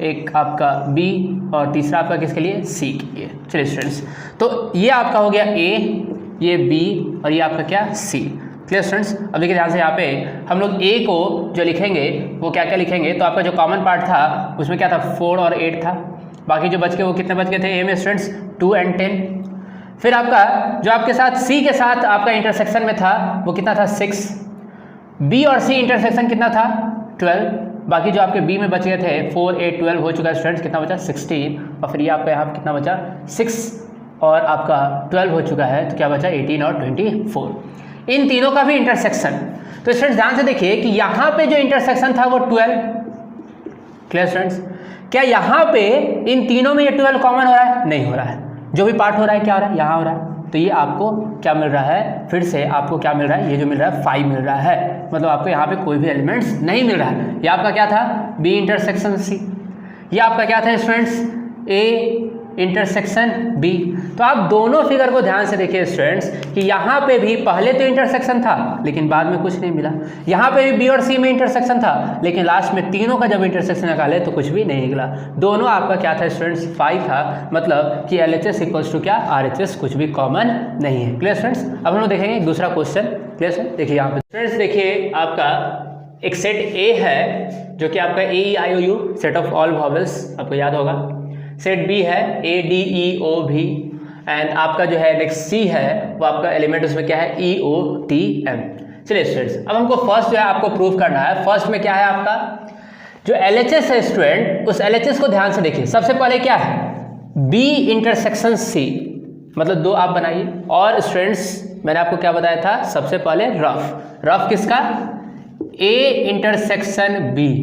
एक आपका बी और तीसरा आपका किसके लिए सी के लिए। चलिए स्टूडेंट्स, तो ये आपका हो गया ए, ये बी और ये आपका क्या सी। Clear students. अब देखिए ध्यान से, यहाँ पे हम लोग ए को जो लिखेंगे वो क्या क्या लिखेंगे, तो आपका जो कॉमन पार्ट था उसमें क्या था 4 और 8 था, बाकी जो बच गए वो कितने बच गए थे ए में स्टूडेंट्स 2 और 10। फिर आपका जो आपके साथ सी के साथ आपका इंटरसेक्शन में था वो कितना था 6, बी और सी इंटरसेक्शन कितना था 12, बाकी जो आपके बी में बच गए थे 4 8 12 हो चुका है स्टूडेंट्स, कितना बचा 16, और फिर ये आपका यहाँ कितना बचा 6 और आपका 12 हो चुका है, तो क्या बचा 18 और 24, इन तीनों का भी इंटरसेक्शन। तो स्टूडेंट्स ध्यान से देखिए कि यहाँ पे जो इंटरसेक्शन था वो 12, क्लियर स्टूडेंट्स। क्या यहाँ पे इन तीनों में ये 12 कॉमन हो रहा है? नहीं हो रहा है, जो भी पार्ट हो रहा है क्या हो रहा है, यहाँ हो रहा है, तो ये आपको क्या मिल रहा है, फिर से आपको क्या मिल रहा है, ये जो मिल रहा है 5 मिल रहा है, मतलब आपको यहाँ पे कोई भी एलिमेंट्स नहीं मिल रहा है। ये आपका क्या था बी इंटरसेक्शन सी, ये आपका क्या था स्टूडेंट्स ए इंटरसेक्शन बी। तो आप दोनों फिगर को ध्यान से देखिए स्टूडेंट्स कि यहाँ पे भी पहले तो इंटरसेक्शन था लेकिन बाद में कुछ नहीं मिला, यहाँ पे भी बी और सी में इंटरसेक्शन था लेकिन लास्ट में तीनों का जब इंटरसेक्शन निकाले तो कुछ भी नहीं निकला, दोनों आपका क्या था स्टूडेंट्स 5 था, मतलब कि LHS इक्वल्स टू क्या RHS, कुछ भी कॉमन नहीं है। Clear students. अब हम लोग देखेंगे दूसरा क्वेश्चन। क्लियर स्टूडेंट्स, देखिए यहाँ पे स्टूडेंट्स देखिए आपका एक सेट ए है जो कि आपका AEIOU set of all vowels, आपको याद होगा। सेट बी है ADEOV, एंड आपका जो है नेक्स्ट सी है वो आपका एलिमेंट उसमें क्या है EOTM। चलिए स्टूडेंट्स, अब हमको फर्स्ट जो है आपको प्रूव करना है। फर्स्ट में क्या है आपका जो LHS है स्टूडेंट, उस LHS को ध्यान से देखिए। सबसे पहले क्या है B इंटरसेक्शन C, मतलब दो आप बनाइए। और स्टूडेंट्स मैंने आपको क्या बताया था, सबसे पहले रफ किसका A इंटरसेक्शन B,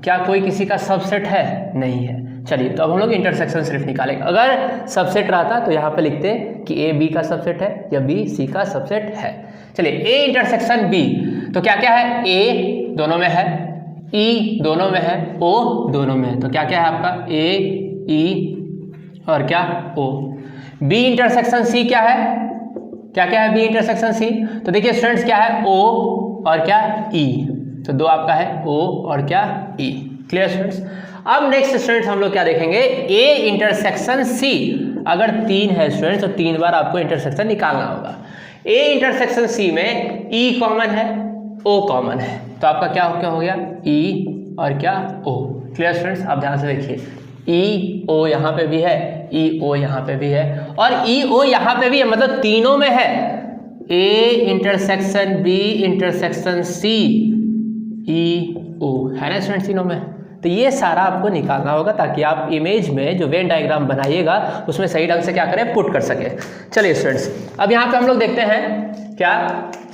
क्या कोई किसी का सबसेट है? नहीं है। चलिए तो अब हम लोग इंटरसेक्शन सिर्फ निकालेंगे। अगर सबसेट रहता तो यहाँ पे लिखते कि A B का सबसेट है या B C का सबसेट है। चलिए A इंटरसेक्शन B, तो क्या क्या है, A दोनों में है, E दोनों में है, O दोनों में है, तो क्या क्या है आपका A E और क्या O। B इंटरसेक्शन C क्या है, क्या क्या है B इंटरसेक्शन C, तो देखिए स्टूडेंट्स क्या है O और क्या E, तो दो आपका है O और क्या E। Clear students. अब नेक्स्ट स्टूडेंट्स हम लोग क्या देखेंगे, A इंटरसेक्शन C, अगर 3 है स्टूडेंट्स तो 3 बार आपको इंटरसेक्शन निकालना होगा। A इंटरसेक्शन C में E कॉमन है O कॉमन है, तो आपका क्या हो गया E और क्या O। क्लियर स्टूडेंट्स, आप ध्यान से देखिए E O यहाँ पे भी है, E O यहाँ पे भी है और E O यहाँ पे भी है, मतलब तीनों में है। A intersection B intersection C E O है ना स्टूडेंट्स, तीनों में। तो ये सारा आपको निकालना होगा ताकि आप इमेज में जो वेन डायग्राम बनाइएगा उसमें सही ढंग से क्या करें, पुट कर सके। चलिए स्टूडेंट्स, अब यहाँ पे हम लोग देखते हैं क्या,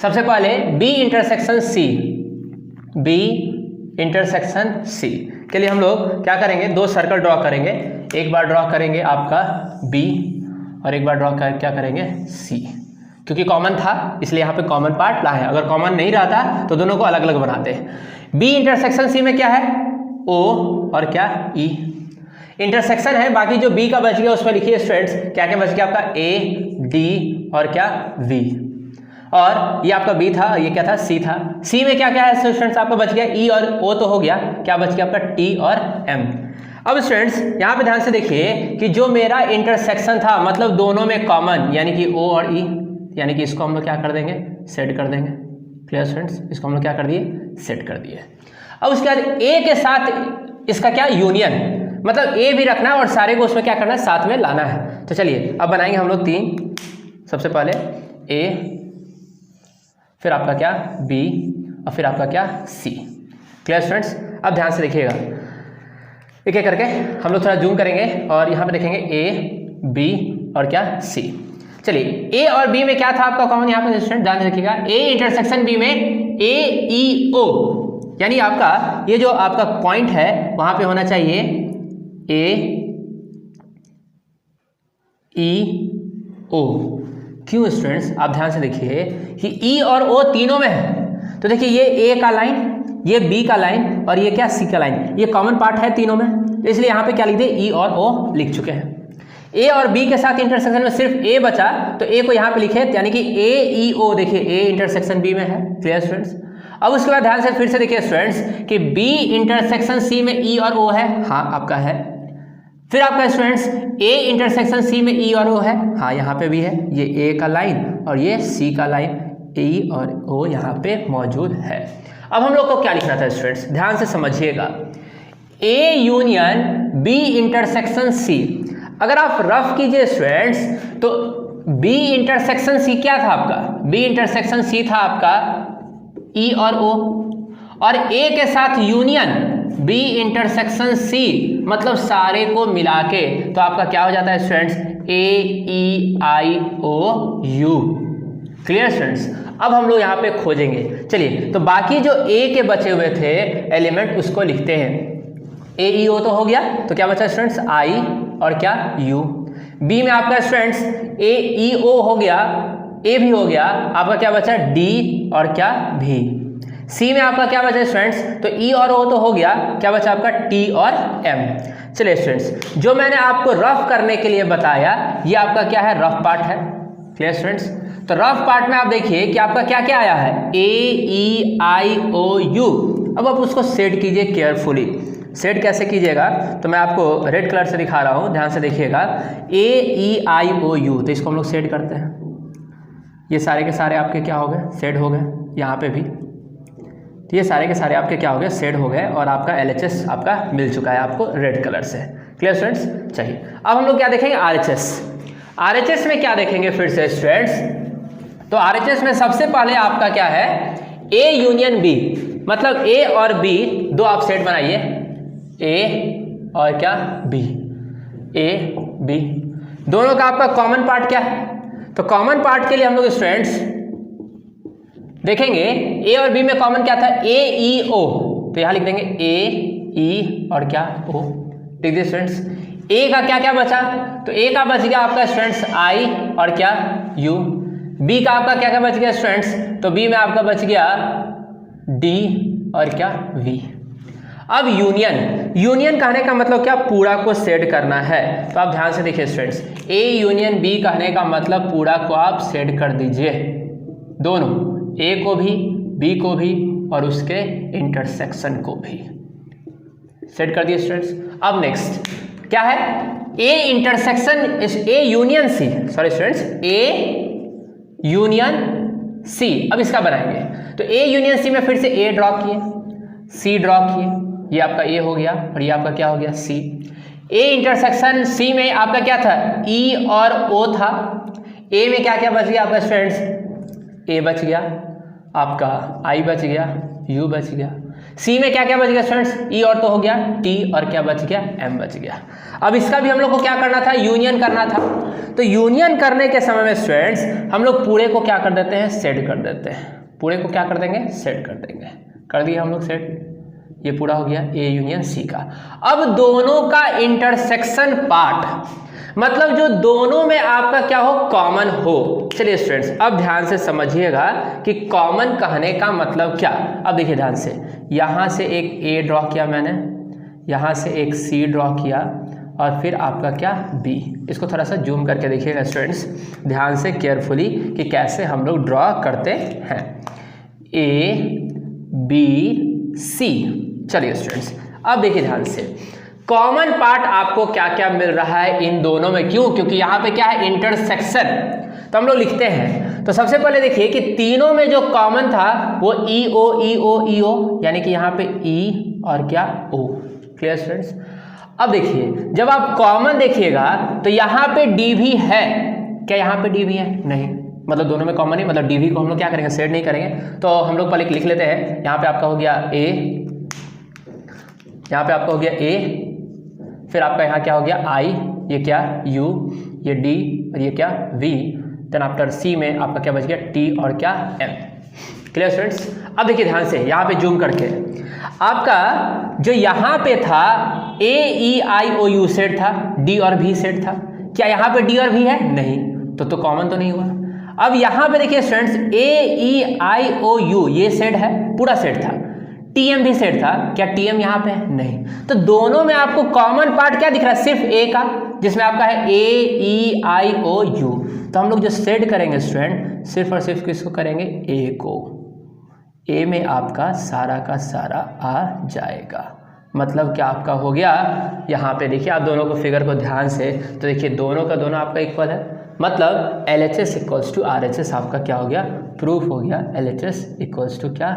सबसे पहले B intersection C, B intersection C के लिए हम लोग क्या करेंगे, 2 सर्कल ड्रॉ करेंगे। एक बार ड्रॉ करेंगे आपका B और एक बार ड्रॉ कर क्या करेंगे C, क्योंकि कॉमन था इसलिए यहाँ पे कॉमन पार्ट लाए हैं, अगर कॉमन नहीं रहता तो दोनों को अलग अलग बनाते हैं। B इंटरसेक्शन C में क्या है O और क्या E इंटरसेक्शन है, बाकी जो B का बच गया उसमें लिखिए स्टूडेंट्स क्या क्या बच गया आपका A D और क्या V, और ये आपका B था, ये क्या था C था। C में क्या क्या है स्टूडेंट्स आपका बच गया E और O तो हो गया, क्या बच गया आपका T और M। अब स्टूडेंट्स यहाँ पे ध्यान से देखिए कि जो मेरा इंटरसेक्शन था मतलब दोनों में कॉमन, यानी कि O और E, यानी कि इसको हम लोग क्या कर देंगे, सेट कर देंगे। क्लियर स्टूडेंट्स, इसको हम लोग क्या कर दिए, सेट कर दिए। अब उसके बाद A के साथ इसका क्या यूनियन, मतलब A भी रखना है और सारे को उसमें क्या करना है, साथ में लाना है। तो चलिए अब बनाएंगे हम लोग 3, सबसे पहले A, फिर आपका क्या B और फिर आपका क्या C। क्लियर स्टूडेंट्स, अब ध्यान से देखिएगा, एक एक करके हम लोग थोड़ा जूम करेंगे और यहाँ पे देखेंगे A B और क्या C। चलिए A और B में क्या था आपका कॉमन, यहाँ पे स्टूडेंट ध्यान रखिएगा A इंटरसेक्शन B में A E O, यानी आपका ये जो आपका पॉइंट है वहां पे होना चाहिए A E O। क्यों स्टूडेंट्स, आप ध्यान से देखिए कि E और O तीनों में है, तो देखिए ये A का लाइन, ये B का लाइन और ये क्या C का लाइन, ये कॉमन पार्ट है तीनों में, इसलिए यहाँ पे क्या लिख दे E और O लिख चुके हैं। A और B के साथ इंटरसेक्शन में सिर्फ A बचा, तो A को यहाँ पे लिखे, यानी कि A E O, देखिए A इंटरसेक्शन B में है। Clear students. अब उसके बाद ध्यान से फिर से देखिए स्टूडेंट्स कि B इंटरसेक्शन C में E और O है, हाँ आपका है। फिर आपका स्टूडेंट्स A इंटरसेक्शन C में E और O है, हाँ यहाँ पे भी है, ये A का लाइन और ये C का लाइन, ई और ओ यहाँ पे मौजूद है। अब हम लोग को क्या लिखना था स्टूडेंट्स, ध्यान से समझिएगा, A union B intersection C. अगर आप रफ कीजिए स्टूडेंट्स तो बी इंटरसेक्शन सी क्या था आपका, बी इंटरसेक्शन सी था आपका ई और ओ, और ए के साथ यूनियन बी इंटरसेक्शन सी, मतलब सारे को मिला के तो आपका क्या हो जाता है students, A E I O U. Clear students. अब हम लोग यहाँ पे खोजेंगे, चलिए तो बाकी जो ए के बचे हुए थे एलिमेंट उसको लिखते हैं। ए ई ओ तो हो गया, तो क्या बचा स्टूडेंट्स, आई और क्या यू। बी में आपका स्टूडेंट्स ए ई ओ हो गया, ए भी हो गया, आपका क्या बचा डी और क्या भी। सी में आपका क्या बचा स्टूडेंट्स, तो ई और ओ तो हो गया, क्या बचा आपका टी और एम। चलिए स्टूडेंट्स, जो मैंने आपको रफ करने के लिए बताया ये आपका क्या है, रफ पार्ट है। Clear students. तो रफ पार्ट में आप देखिए कि आपका क्या क्या आया है, ए ई आई ओ यू। अब आप उसको सेट कीजिए केयरफुली। सेट कैसे कीजिएगा, तो मैं आपको रेड कलर से दिखा रहा हूँ, ध्यान से देखिएगा। ए ई आई ओ यू, तो इसको हम लोग सेट करते हैं। ये सारे के सारे आपके क्या हो गए, सेट हो गए। यहाँ पे भी तो ये सारे के सारे आपके क्या हो गए, सेट हो गए, और आपका LHS आपका मिल चुका है आपको रेड कलर से। Clear students. चाहिए अब हम लोग क्या देखेंगे, RHS। RHS में क्या देखेंगे फिर से स्टूडेंट्स, तो RHS में सबसे पहले आपका क्या है, A यूनियन B, मतलब A और B दो आप सेट बनाइए, A और क्या B, A B दोनों का आपका कॉमन पार्ट क्या है। तो कॉमन पार्ट के लिए हम लोग स्टूडेंट्स देखेंगे A और B में कॉमन क्या था, A E O, तो यहां लिख देंगे A E और क्या O। ठीक है स्टूडेंट्स। A का क्या क्या बचा, तो A का बच गया आपका स्टूडेंट्स I और क्या U। B का आपका क्या क्या बच गया स्टूडेंट्स, तो B में आपका बच गया D और क्या V। अब यूनियन, यूनियन कहने का मतलब क्या, पूरा को सेट करना है। तो आप ध्यान से देखिए स्टूडेंट्स, A यूनियन B कहने का मतलब पूरा को आप सेट कर दीजिए, दोनों, A को भी B को भी और उसके इंटरसेक्शन को भी सेट कर दिए स्टूडेंट्स। अब नेक्स्ट क्या है, A intersection A union C, sorry students, A union C। अब इसका बनाएंगे, तो A यूनियन C में फिर से A ड्रॉ किए, C ड्रॉ किए, ये आपका A हो गया और ये आपका क्या हो गया C। A इंटरसेक्शन C में आपका क्या था, E और O था। A में क्या क्या बच गया आपका स्टूडेंट्स, A बच गया, आपका I बच गया, U बच गया। C में क्या क्या बच गया स्टूडेंट्स, E और तो हो गया, T और क्या बच गया, M बच गया। अब इसका भी हम लोग को क्या करना था, यूनियन करना था। तो यूनियन करने के समय में स्टूडेंट्स हम लोग पूरे को क्या कर देते हैं, सेट कर देते हैं। पूरे को क्या कर देंगे, सेट कर देंगे। कर दिए हम लोग सेट, ये पूरा हो गया A यूनियन C का। अब दोनों का इंटरसेक्शन पार्ट, मतलब जो दोनों में आपका क्या हो, कॉमन हो। चलिए स्टूडेंट्स, अब ध्यान से समझिएगा कि कॉमन कहने का मतलब क्या। अब देखिए ध्यान से, यहाँ से एक A ड्रॉ किया मैंने, यहाँ से एक C ड्रॉ किया, और फिर आपका क्या B। इसको थोड़ा सा जूम करके देखिएगा स्टूडेंट्स, ध्यान से केयरफुली कि कैसे हम लोग ड्रॉ करते हैं। A B C। चलिए स्टूडेंट्स, अब देखिए ध्यान से, कॉमन पार्ट आपको क्या क्या मिल रहा है इन दोनों में, क्यों, क्योंकि यहाँ पे क्या है, इंटरसेक्शन। तो हम लोग लिखते हैं, तो सबसे पहले देखिए कि तीनों में जो कॉमन था वो ई ओ, यानी कि यहाँ पे E और क्या O। Clear students. अब देखिए जब आप कॉमन देखिएगा तो यहाँ पे D भी है, क्या यहाँ पे D भी है, नहीं, मतलब दोनों में कॉमन ही, मतलब D भी को हम लोग क्या करेंगे, सेट नहीं करेंगे। तो हम लोग पहले लिख लेते हैं, यहाँ पे आपका हो गया A, यहाँ पे आपका हो गया A, फिर आपका यहाँ क्या हो गया I, ये क्या U, ये D और ये क्या V। देन आफ्टर C में आपका क्या बच गया, T और क्या M। Clear students. अब देखिए ध्यान से, यहाँ पे जूम करके आपका जो यहाँ पे था A E I O U set था, D और V सेट था। क्या यहाँ पे D और V है, नहीं, तो कॉमन तो नहीं हुआ। अब यहाँ पे देखिए students, A E I O U ये सेट है, पूरा सेट था। TM भी सेट था, क्या TM यहाँ पे है, नहीं। तो दोनों में आपको कॉमन पार्ट क्या दिख रहा है, सिर्फ A का, जिसमें आपका है A E I O U। तो हम लोग जो सेट करेंगे स्टूडेंट, सिर्फ और सिर्फ किसको करेंगे, A को। A में आपका सारा का सारा आ जाएगा, मतलब क्या आपका हो गया। यहाँ पे देखिए आप दोनों को फिगर को ध्यान से, तो देखिए दोनों का दोनों आपका इक्वल है, मतलब LHS इक्वल्स टू RHS आपका क्या हो गया, प्रूफ हो गया। LHS इक्वल्स टू क्या,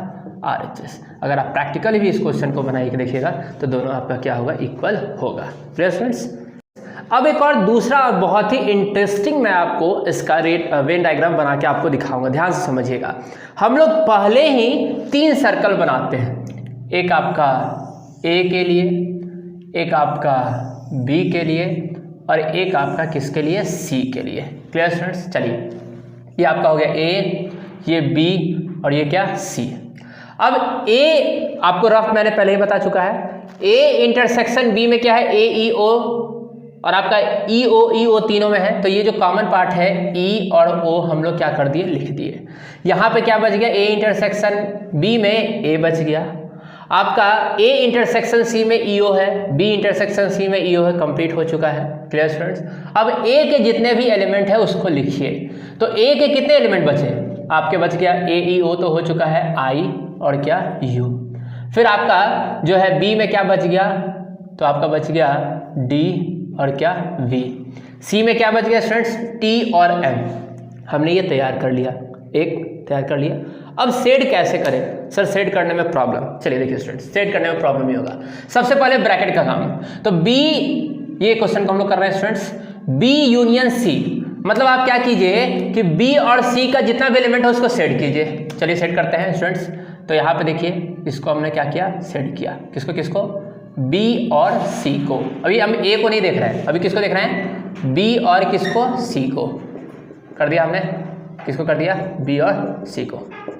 RHS। अगर आप प्रैक्टिकली भी इस क्वेश्चन को बनाई के देखिएगा तो दोनों आपका क्या होगा, इक्वल होगा। Clear students. अब एक और दूसरा बहुत ही इंटरेस्टिंग मैं आपको इसका वेन डायग्राम बना के आपको दिखाऊंगा, ध्यान से समझिएगा। हम लोग पहले ही 3 सर्कल बनाते हैं, एक आपका A के लिए, एक आपका B के लिए और एक आपका किसके लिए, C के लिए। Clear students. चलिए ये आपका हो गया A, ये B और ये क्या, C। अब A आपको रफ मैंने पहले ही बता चुका है, A इंटरसेक्शन B में क्या है, AEO और आपका EO तीनों में है। तो ये जो कॉमन पार्ट है E और O हम लोग क्या कर दिए, लिख दिए। यहाँ पे क्या बच गया, A इंटरसेक्शन B में A बच गया, आपका A इंटरसेक्शन C में EO है, B इंटरसेक्शन C में EO है, कंप्लीट हो चुका है। Clear students. अब A के जितने भी एलिमेंट है उसको लिखिए। तो A के कितने एलिमेंट बचे, आपके बच गया AEO तो हो चुका है I और क्या U। फिर आपका जो है B में क्या बच गया, तो आपका बच गया D और क्या V। C में क्या बच गया स्टूडेंट्स, T और M। हमने ये तैयार कर लिया, एक तैयार कर लिया। अब सेट कैसे करें सर, सेट करने में प्रॉब्लम, चलिए देखिए स्टूडेंट्स, सेट करने में प्रॉब्लम ही होगा। सबसे पहले ब्रैकेट का काम, तो B, ये क्वेश्चन को हम लोग कर रहे हैं स्टूडेंट्स, B यूनियन C, मतलब आप क्या कीजिए कि B और C का जितना भी एलिमेंट है उसको सेट कीजिए। चलिए सेट करते हैं स्टूडेंट्स। तो यहाँ पे देखिए इसको हमने क्या किया, सेट किया। किसको किसको, B और C को। अभी हम A को नहीं देख रहे हैं, अभी किसको देख रहे हैं, B और किसको, C को। कर दिया हमने, किसको कर दिया, B और C को।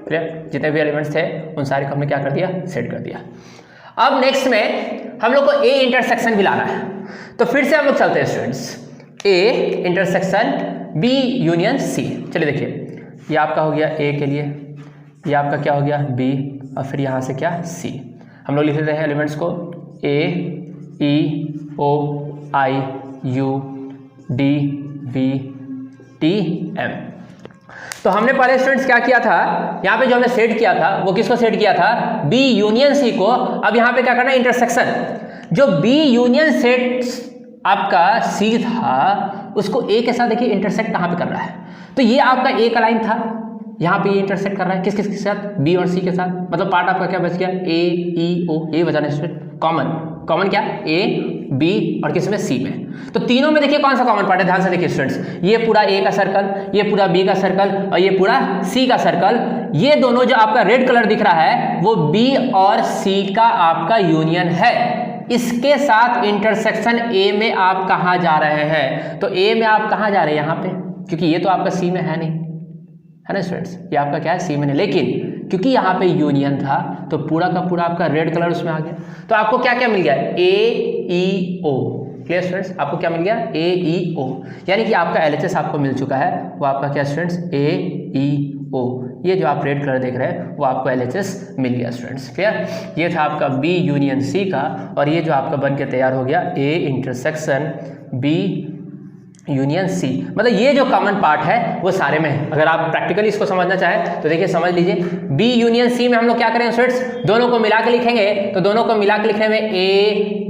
क्लियर। जितने भी एलिमेंट्स थे उन सारे को हमने क्या कर दिया, सेट कर दिया। अब नेक्स्ट में हम लोग को A इंटरसेक्शन भी लाना है, तो फिर से हम लोग चलते हैं students, A intersection B union C। चलिए देखिए ये आपका हो गया A के लिए, ये आपका क्या हो गया B और फिर यहाँ से क्या C। हम लोग लिख लेते हैं एलिमेंट्स को, A E O I U D V T M। तो हमने पहले स्टूडेंट्स क्या किया था, यहाँ पे जो हमने सेट किया था वो किसको सेट किया था, B यूनियन C को। अब यहाँ पे क्या करना है, इंटरसेक्शन, जो B यूनियन सेट आपका C था उसको A के साथ देखिए इंटरसेक्ट कहाँ पे कर रहा है, तो ये आपका A का लाइन था, यहाँ पे ये इंटरसेक्ट कर रहा है किस किस के साथ, B और C के साथ। मतलब पार्ट आपका क्या बच गया, A E O, ये बचाना स्टूडेंट, कॉमन क्या, A B और किस में, C में। तो तीनों में देखिए कौन सा कॉमन पार्ट है, ध्यान से देखिए स्टूडेंट्स, ये पूरा A का सर्कल, ये पूरा B का सर्कल और ये पूरा C का सर्कल। ये दोनों जो आपका रेड कलर दिख रहा है वो B और C का आपका यूनियन है। इसके साथ इंटरसेक्शन A में आप कहाँ जा रहे हैं, तो A में आप कहाँ जा रहे हैं, यहाँ पे, क्योंकि ये तो आपका C में है नहीं, है ना स्टूडेंट्स, ये आपका क्या है, C में नहीं। लेकिन क्योंकि यहाँ पे यूनियन था तो पूरा का पूरा आपका रेड कलर उसमें आ गया। तो आपको क्या क्या मिल गया, AEO। क्लियर स्टूडेंट्स, आपको क्या मिल गया, AEO, यानी कि आपका LHS आपको मिल चुका है, वो आपका क्या स्टूडेंट्स, AEO। ये जो आप रेड कलर देख रहे हैं वो आपको LHS मिल गया स्टूडेंट्स। क्लियर। ये था आपका B यूनियन C का, और ये जो आपका बन के तैयार हो गया A intersection B union C। मतलब ये जो कॉमन पार्ट है वो सारे में है। अगर आप प्रैक्टिकली इसको समझना चाहें तो देखिए समझ लीजिए, B यूनियन C में हम लोग क्या करें स्टूडेंट्स, दोनों को मिला के लिखेंगे, तो दोनों को मिला के लिखने में A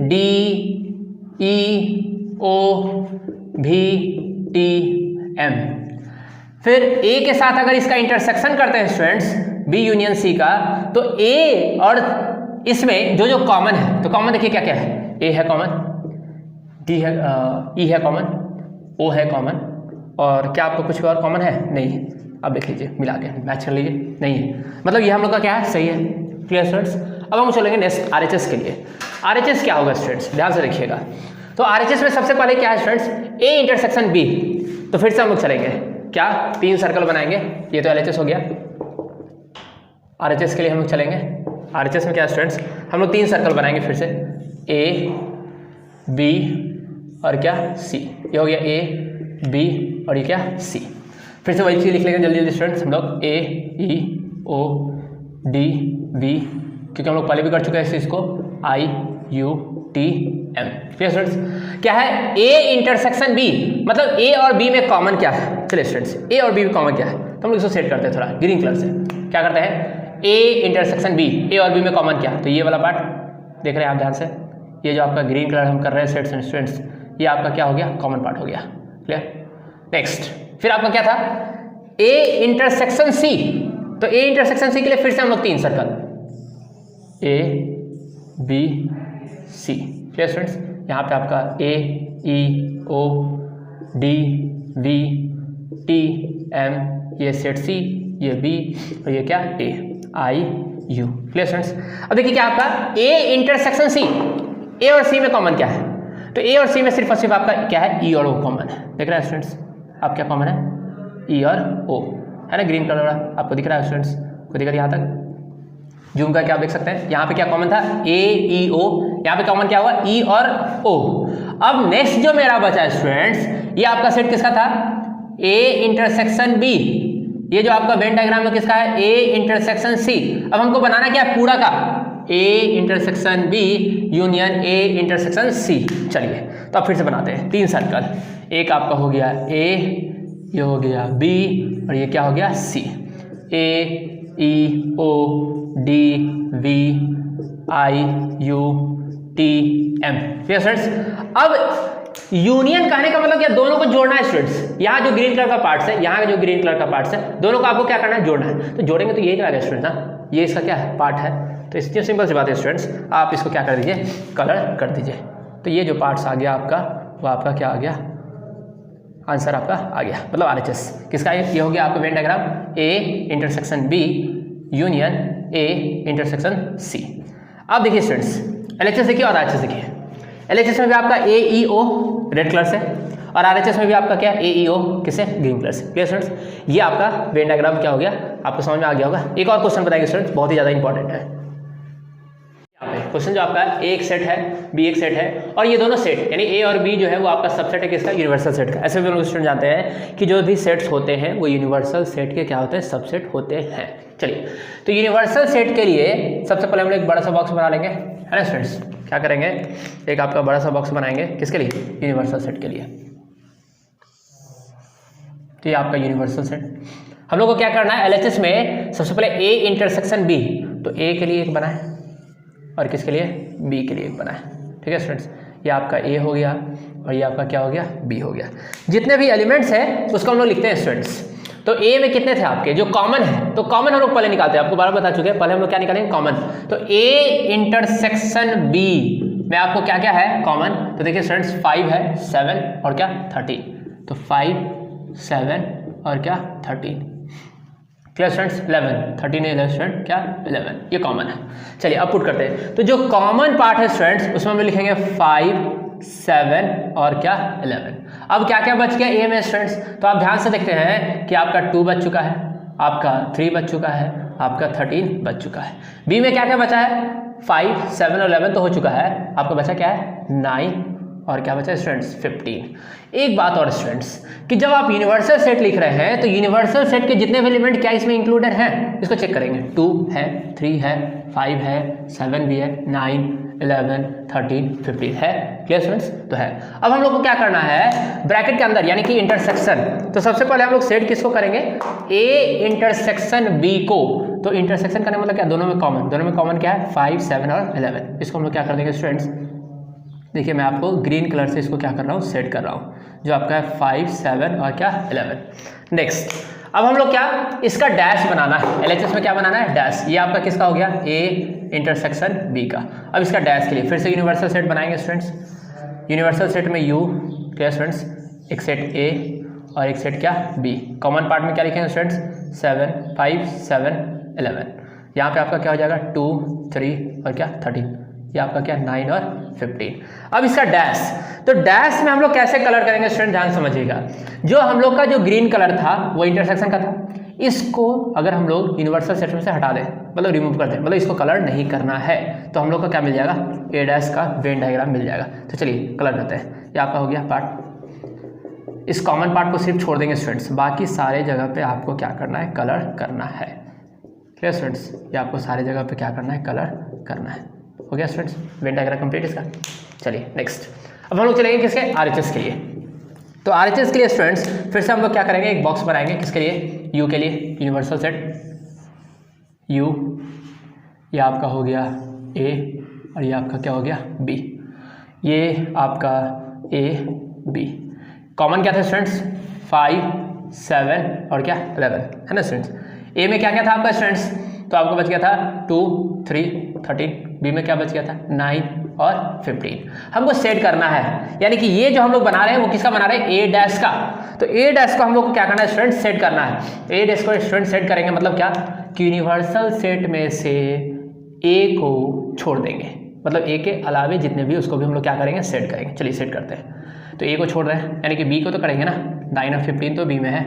D E O V T M। फिर A के साथ अगर इसका इंटरसेक्शन करते हैं स्टूडेंट्स B यूनियन C का, तो A और इसमें जो जो कॉमन है, तो कॉमन देखिए क्या क्या है, A है कॉमन, D है, E है कॉमन, O है कॉमन, और क्या आपको कुछ और कॉमन है, नहीं है। अब देख लीजिए मिला के मैच कर लीजिए, नहीं है, मतलब ये हम लोग का क्या है, सही है। Clear students. अब हम चलेंगे नेक्स्ट RHS के लिए। RHS क्या होगा स्टूडेंट्स, ध्यान से देखिएगा। तो RHS में सबसे पहले क्या है स्टूडेंट्स, A इंटरसेक्शन B। तो फिर से हम लोग चलेंगे क्या, 3 सर्कल बनाएंगे, ये तो LHS हो गया। RHS के लिए हम लोग चलेंगे, RHS में क्या है स्टूडेंट्स, हम लोग 3 सर्कल बनाएंगे फिर से, A B और क्या C। ये हो गया A B और ये क्या C। फिर से वही चीज़ लिख लेंगे जल्दी जल्दी स्टूडेंट्स हम लोग, A E O D V, क्योंकि हम लोग पहले भी कर चुके हैं इस चीज़ को, I U T M। फिर स्टूडेंट्स क्या है, A इंटरसेक्शन B, मतलब A और B में कॉमन क्या है। चलिए स्टूडेंट्स A और B में कॉमन क्या है, तो हम लोग इसको सेट करते हैं थोड़ा ग्रीन कलर से। क्या करते हैं, A इंटरसेक्शन B, A और B में कॉमन क्या, तो ये वाला पार्ट देख रहे हैं आप ध्यान से, ये जो आपका ग्रीन कलर हम कर रहे हैं सेट स्टूडेंट्स, ये आपका क्या हो गया, कॉमन पार्ट हो गया। क्लियर। नेक्स्ट फिर आपका क्या था, ए इंटरसेक्शन सी, तो ए इंटरसेक्शन सी के लिए फिर से हम लोग 3 circle, A B C. Clear students, यहाँ पे आपका A E O D V T M, ये सेट सी, ये बी और ये क्या A I U. Clear students, अब देखिए क्या आपका ए इंटरसेक्शन सी, ए और सी में कॉमन क्या है, तो ए और सी में सिर्फ और सिर्फ आपका क्या है, ई और ओ कॉमन है। देख रहे हैं स्टूडेंट्स, आप क्या कॉमन है, ई और ओ है ना, ग्रीन कलर वाला आपको दिख रहा है स्टूडेंट्स, को दिख रहा है यहाँ तक, जूम करके आप देख सकते हैं। यहाँ पे क्या कॉमन था, ए ई ओ, यहाँ पे कॉमन क्या हुआ, ई और ओ। अब नेक्स्ट जो मेरा बचा है स्टूडेंट्स, ये आपका सेट किसका था, ए इंटरसेक्शन बी, ये जो आपका वेन डायग्राम में किसका है, ए इंटरसेक्शन सी। अब हमको बनाना क्या है, पूरा का A intersection B union A intersection C. चलिए तो अब फिर से बनाते हैं 3 सर्कल, एक आपका हो गया ए, ये हो गया बी और ये क्या हो गया C, A E O D V I U T M. Clear students, अब यूनियन कहने का मतलब क्या, दोनों को जोड़ना है स्टूडेंट्स। यहाँ जो ग्रीन कलर का पार्ट्स है, यहाँ जो ग्रीन कलर का पार्ट्स है, दोनों को आपको क्या करना है, जोड़ना है। तो जोड़ेंगे तो यही लगेगा स्टूडेंट ना, ये इसका क्या है, पार्ट है। तो इतनी सिंपल सी बात है स्टूडेंट्स, आप इसको क्या कर दीजिए, कलर कर दीजिए। तो ये जो पार्ट्स आ गया आपका, वो आपका क्या आ गया, आंसर आपका आ गया, मतलब RHS किसका, ये हो गया आपका Venn diagram, A intersection B union A intersection C. अब देखिए स्टूडेंट्स, LHS देखिए और RHS देखिए। LHS में भी आपका A E O red colour से, और RHS में भी आपका क्या, ए ई ओ किससे, ग्रीन कलर से। क्लियर स्टूडेंट्स, ये आपका वेन डायग्राम क्या हो गया, आपको समझ में आ गया होगा। एक और क्वेश्चन बताएंगे स्टूडेंट्स, बहुत ही ज़्यादा इंपॉर्टेंट है। यहाँ पे क्वेश्चन जो आपका ए एक सेट है, बी एक सेट है, और ये दोनों सेट यानी ए और बी जो है वो आपका सबसेट है किसका, यूनिवर्सल सेट का। ऐसे भी लोग स्टूडेंट जानते हैं कि जो भी सेट्स होते हैं वो यूनिवर्सल सेट के क्या होते हैं, सबसेट होते हैं। चलिए तो यूनिवर्सल सेट के लिए सबसे पहले हम लोग एक बड़ा सा बॉक्स बना लेंगे, है ना स्टूडेंट्स। क्या करेंगे, एक आपका बड़ा सा बॉक्स बनाएंगे, किसके लिए, यूनिवर्सल सेट के लिए। तो ये आपका यूनिवर्सल सेट, हम लोग को क्या करना है, LHS में सबसे पहले ए इंटरसेक्शन बी, तो ए के लिए एक बना है और किसके लिए, बी के लिए एक बना है। ठीक है स्टूडेंट्स, ये आपका ए हो गया और ये आपका क्या हो गया, बी हो गया। जितने भी एलिमेंट्स हैं उसको हम लोग लिखते हैं स्टूडेंट्स। तो ए में कितने थे आपके, जो कॉमन है, तो कॉमन हम लोग पहले निकालते हैं, आपको बार बता चुके हैं, पहले हम लोग क्या निकालेंगे, कॉमन। तो ए इंटरसेक्शन बी में आपको क्या क्या है, कॉमन। तो देखिए स्टूडेंट्स 5 है, 7 और क्या 13, तो 5 7 और क्या 13। क्लियर स्टूडेंट्स, 11 13 है 11 स्टूडेंट, क्या 11, ये कॉमन है। चलिए अब पुट करते हैं, तो जो कॉमन पार्ट है स्टूडेंट्स उसमें हम लिखेंगे 5 7 और क्या 11। अब क्या क्या बच गया ए में स्टूडेंट्स, तो आप ध्यान से देखते हैं कि आपका 2 बच चुका है, आपका 3 बच चुका है, आपका 13 बच चुका है। बी में क्या क्या बचा है, 5 7 और 11 तो हो चुका है, आपका बचा क्या है 9 और क्या बचा स्टूडेंट्स 15। एक बात और स्टूडेंट्स कि जब आप यूनिवर्सल सेट लिख रहे हैं तो यूनिवर्सल सेट के जितने भी एलिमेंट क्या इसमें इंक्लूडेड हैं, इसको चेक करेंगे। 2 है, 3 है, 5 है, 7 भी है, 9 11 13 15 है। क्लियर स्टूडेंट्स, तो है। अब हम लोग को क्या करना है, ब्रैकेट के अंदर यानी कि इंटरसेक्शन, तो सबसे पहले हम लोग सेट किसको करेंगे, ए इंटरसेक्शन बी को। तो इंटरसेक्शन करने मतलब क्या, दोनों में कॉमन, दोनों में कॉमन क्या है 5 7 और 11। इसको हम लोग क्या कर देंगे स्टूडेंट्स, देखिए मैं आपको ग्रीन कलर से इसको क्या कर रहा हूँ, सेट कर रहा हूँ, जो आपका है 5 7 और क्या 11। नेक्स्ट अब हम लोग क्या, इसका डैश बनाना है, LHS में क्या बनाना है, डैश। ये आपका किसका हो गया, ए इंटरसेक्शन बी का। अब इसका डैश के लिए फिर से यूनिवर्सल सेट बनाएंगे स्टूडेंट्स। यूनिवर्सल सेट में यू, क्लियर स्टूडेंट्स, एक सेट ए और एक सेट क्या बी। कॉमन पार्ट में क्या लिखेंगे स्टूडेंट्स, 7 5 7 11। यहाँ पे आपका क्या हो जाएगा 2 3 और क्या 13, ये आपका क्या 9 और 15। अब इसका डैश, तो डैश में हम लोग कैसे कलर करेंगे स्टूडेंट, ध्यान समझिएगा। जो हम लोग का जो ग्रीन कलर था वो इंटरसेक्शन का था, इसको अगर हम लोग यूनिवर्सल सेट में से हटा दें, मतलब रिमूव कर दें, मतलब इसको कलर नहीं करना है, तो हम लोग का क्या मिल जाएगा, ए डैश का वेन डायग्राम मिल जाएगा। तो चलिए कलर करते हैं, ये आपका हो गया पार्ट। इस कॉमन पार्ट को सिर्फ छोड़ देंगे स्टूडेंट्स, बाकी सारे जगह पे आपको क्या करना है, कलर करना है। क्लियर स्टूडेंट्स, ये आपको सारे जगह पे क्या करना है, कलर करना है। हो गया स्टूडेंट्स, वेन डायग्राम कंप्लीट इसका। चलिए नेक्स्ट, अब हम लोग चलेंगे किसके, RHS के लिए। तो RHS के लिए स्टूडेंट्स फिर से हम लोग क्या करेंगे, एक बॉक्स बनाएंगे, किसके लिए, यू के लिए, यूनिवर्सल सेट यू। ये आपका हो गया ए और ये आपका क्या हो गया बी। ये आपका ए बी। कॉमन क्या था स्टूडेंट्स, 5 7 और क्या 11, है ना स्टूडेंट्स। ए में क्या क्या था आपका स्टूडेंट्स, तो आपको बच गया था 2 3 13, बी में क्या बच गया था 9 और 15। हमको सेट करना है, यानी कि ये जो हम लोग बना रहे हैं वो किसका बना रहे हैं, ए डैश का। तो ए डैश को हम लोग को क्या करना है स्टूडेंट, सेट करना है। ए डैश को स्टूडेंट सेट करेंगे मतलब क्या, कि यूनिवर्सल सेट में से ए को छोड़ देंगे, मतलब ए के अलावे जितने भी उसको भी हम लोग क्या करेंगे, सेट करेंगे। चलिए सेट करते हैं। तो ए को छोड़ रहे हैं, यानी कि बी को तो करेंगे ना, 9 और 15 तो बी में है,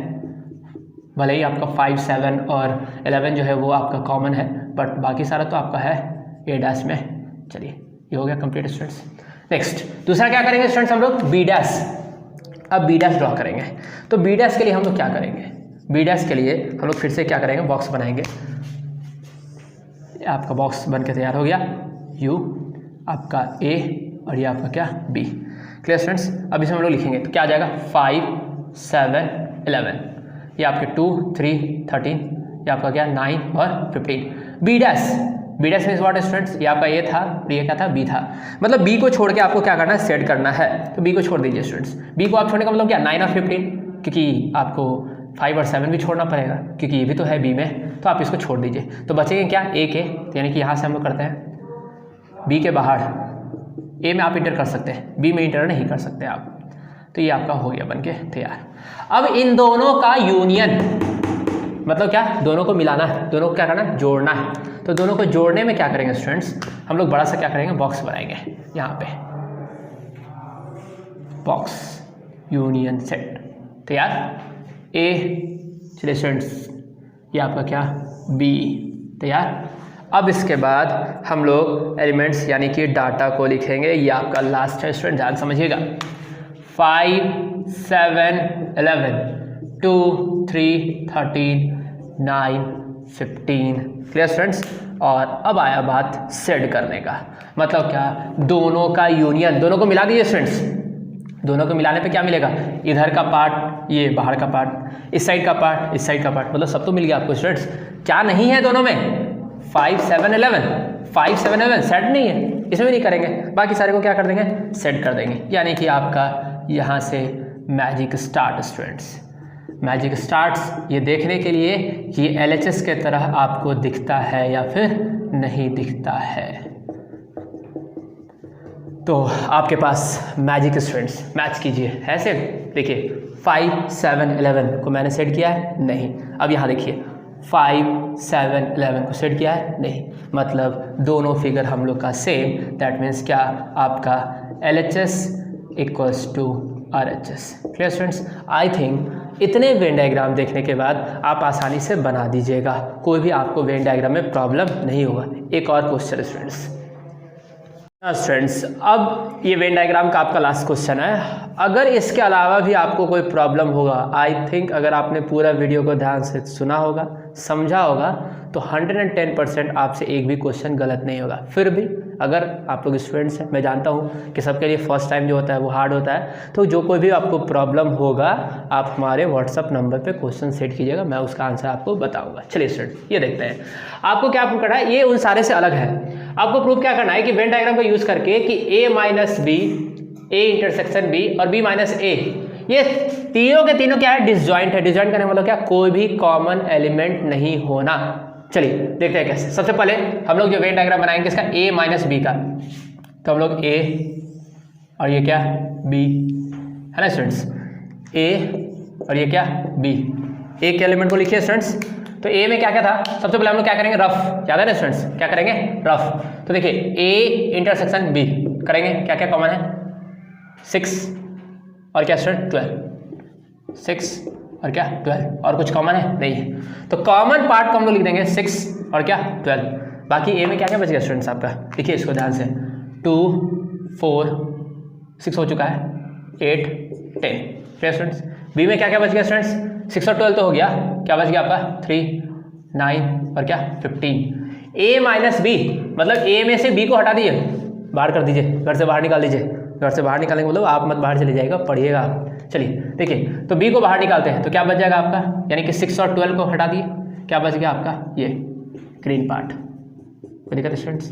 भले ही आपका 5 7 और 11 जो है वो आपका कॉमन है, बट बाकी सारा तो आपका है ए डैश में। चलिए ये हो गया कंप्लीट स्टूडेंट्स। नेक्स्ट दूसरा क्या करेंगे स्टूडेंट्स हम लोग, बी डैश। अब बी डैश ड्रॉ करेंगे। तो बी डैश के लिए हम लोग क्या करेंगे, बी डैश के लिए हम लोग फिर से क्या करेंगे, बॉक्स बनाएंगे। आपका बॉक्स बन के तैयार हो गया, यू आपका ए और ये आपका क्या बी। Clear students. अब इसमें हम लोग लिखेंगे तो क्या आ जाएगा, 5 7 11, ये आपके 2 3 13, ये आपका क्या 9 और 15। B dash, B dash means what students, ये आपका ए था और ये क्या था बी था, मतलब बी को छोड़ के आपको क्या करना है, सेट करना है। तो बी को छोड़ दीजिए स्टूडेंट्स। बी को आप छोड़ने का मतलब क्या, 9 और 15, क्योंकि आपको 5 और 7 भी छोड़ना पड़ेगा क्योंकि ये भी तो है बी में, तो आप इसको छोड़ दीजिए। तो बचेंगे क्या, ए के, तो यानी कि यहाँ से हम लोग करते हैं बी के बाहर, ए में आप इंटर कर सकते हैं, बी में इंटर नहीं कर सकते आप। तो ये आपका हो गया बन के तैयार। अब इन दोनों का यूनियन मतलब क्या, दोनों को मिलाना है, दोनों को क्या करना है, जोड़ना है। तो दोनों को जोड़ने में क्या करेंगे स्टूडेंट्स, हम लोग बड़ा सा क्या करेंगे, बॉक्स बनाएंगे यहाँ पे, बॉक्स यूनियन सेट तैयार। ए, चलिए स्टूडेंट्स ये आपका क्या बी तैयार। अब इसके बाद हम लोग एलिमेंट्स यानी कि डाटा को लिखेंगे, ये आपका लास्ट है स्टूडेंट, ध्यान समझिएगा। 5 7 11 2 3 13 9 15। Clear students. और अब आया बात सेट करने का, मतलब क्या, दोनों का यूनियन, दोनों को मिला दीजिए स्टूडेंट्स। दोनों को मिलाने पे क्या मिलेगा, इधर का पार्ट, ये बाहर का पार्ट, इस साइड का पार्ट, इस साइड का पार्ट, मतलब सब तो मिल गया आपको स्टूडेंट्स। क्या नहीं है दोनों में, 5 7 11, 5 7 11 सेट नहीं है, इसमें भी नहीं करेंगे, बाकी सारे को क्या कर देंगे, सेट कर देंगे। यानी कि आपका यहाँ से magic start students. Magic starts ये देखने के लिए कि LHS के तरह आपको दिखता है या फिर नहीं दिखता है। तो आपके पास मैजिक स्टूडेंट्स मैच कीजिए, ऐसे देखिए 5 7 11 को मैंने सेट किया है, नहीं। अब यहाँ देखिए 5 7 11 को सेट किया है, नहीं, मतलब दोनों फिगर हम लोग का सेम। दैट मीन्स क्या, आपका LHS equals to RHS। Clear students. I think इतने वेन डायग्राम देखने के बाद आप आसानी से बना दीजिएगा, कोई भी आपको वेन डायग्राम में प्रॉब्लम नहीं होगा। एक और क्वेश्चन स्टूडेंट्स, अब ये वेन डायग्राम का आपका लास्ट क्वेश्चन है। अगर इसके अलावा भी आपको कोई प्रॉब्लम होगा, आई थिंक अगर आपने पूरा वीडियो को ध्यान से सुना होगा, समझा होगा, तो 110% आपसे एक भी क्वेश्चन गलत नहीं होगा। फिर भी अगर आप लोग स्टूडेंट्स हैं, मैं जानता हूँ कि सबके लिए फर्स्ट टाइम जो होता है वो हार्ड होता है, तो जो कोई भी आपको प्रॉब्लम होगा आप हमारे व्हाट्सअप नंबर पे क्वेश्चन सेट कीजिएगा, मैं उसका आंसर आपको बताऊंगा। चलिए स्टूडेंट ये देखते हैं, आपको क्या प्रूव करना है, ये उन सारे से अलग है। आपको प्रूव क्या करना है कि वेन डायग्राम को यूज़ करके कि A minus B, A intersection B और B माइनस A, ये तीनों के तीनों क्या है, डिसजॉइंट है। डिसजॉइंट करने मतलब क्या, कोई भी कॉमन एलिमेंट नहीं होना। चलिए देखते हैं कैसे। सबसे पहले हम लोग जो वेन डायग्राम बनाएंगे इसका A माइनस बी का, तो हम लोग A और ये क्या B, है ना स्टूडेंट्स, A और ये क्या B, एक के एलिमेंट को लिखिए स्टूडेंट्स। तो A में क्या क्या था, सबसे पहले हम लोग क्या करेंगे, रफ, याद है ना स्टूडेंट्स, क्या करेंगे, रफ। तो देखिए A इंटरसेक्शन B करेंगे, क्या क्या कॉमन है, 6 और क्या स्टूडेंट 12, 6 और क्या 12, और कुछ कॉमन है नहीं है। तो कॉमन पार्ट को हम लोग लिख देंगे 6 और क्या 12। बाकी A में क्या क्या बच गया स्टूडेंट्स आपका, देखिए इसको ध्यान से, 2 4 6 हो चुका है, 8 10। ठीक स्टूडेंट्स। B में क्या क्या बच गया स्टूडेंट्स, 6 और 12 तो हो गया, क्या बच गया आपका 3 9 और क्या 15। A माइनस बी मतलब A में से B को हटा दीजिए, बाहर कर दीजिए, घर से बाहर निकाल दीजिए। घर से बाहर निकालने के मतलब आप मत बाहर चले जाएगा, पढ़िएगा आप। चलिए देखिए, तो B को बाहर निकालते हैं तो क्या बच जाएगा आपका, यानी कि 6 और 12 को हटा दिए, क्या बच गया आपका ये ग्रीन पार्ट। कोई दिक्कत स्टूडेंट्स,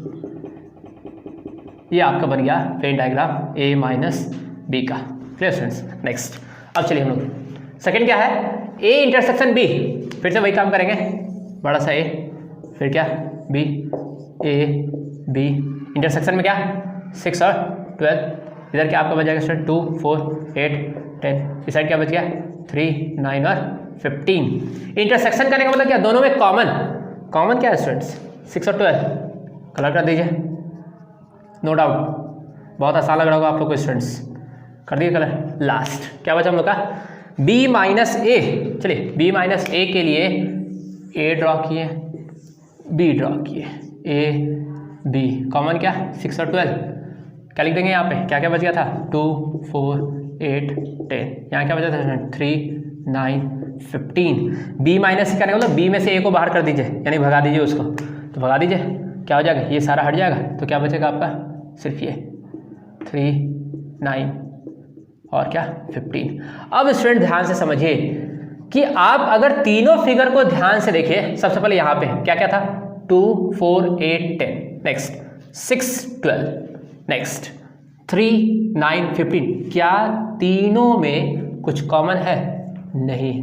ये आपका बन गया Venn diagram A minus B का। Clear students. नेक्स्ट अब चलिए हम लोग सेकंड क्या है, ए इंटरसेक्शन बी, फिर से वही काम करेंगे, बड़ा सा ए, फिर क्या बी, ए बी इंटरसेक्शन में क्या 6 और 12, इधर क्या आपका बच जाएगा स्टूडेंट 2 4 8 10, इस साइड क्या बच गया 3 9 और 15। इंटरसेक्शन करने का मतलब क्या, दोनों में कॉमन क्या है स्टूडेंट्स 6 और 12, कलर कर दीजिए, नो डाउट बहुत आसान लग रहा होगा आप लोग को स्टूडेंट्स, कर दिए कलर। लास्ट क्या बचा हम लोग का b माइनस ए, चलिए b माइनस ए के लिए a ड्रॉ किए, b ड्रॉ किए, a b कॉमन क्या 6 और 12, क्या लिख देंगे यहाँ पे, क्या क्या बच गया था 2 4 8 10, यहाँ क्या बचा था 3 9 15। b माइनस करने का मतलब b में से a को बाहर कर दीजिए, यानी भगा दीजिए उसको, तो भगा दीजिए क्या हो जाएगा, ये सारा हट जाएगा, तो क्या बचेगा आपका सिर्फ ये 3 9 और क्या 15। अब स्टूडेंट ध्यान से समझिए कि आप अगर तीनों फिगर को ध्यान से देखिए, सबसे पहले यहाँ पे क्या क्या था 2 4 8 10, नेक्स्ट 6 12, नेक्स्ट 3 9 15, क्या तीनों में कुछ कॉमन है, नहीं,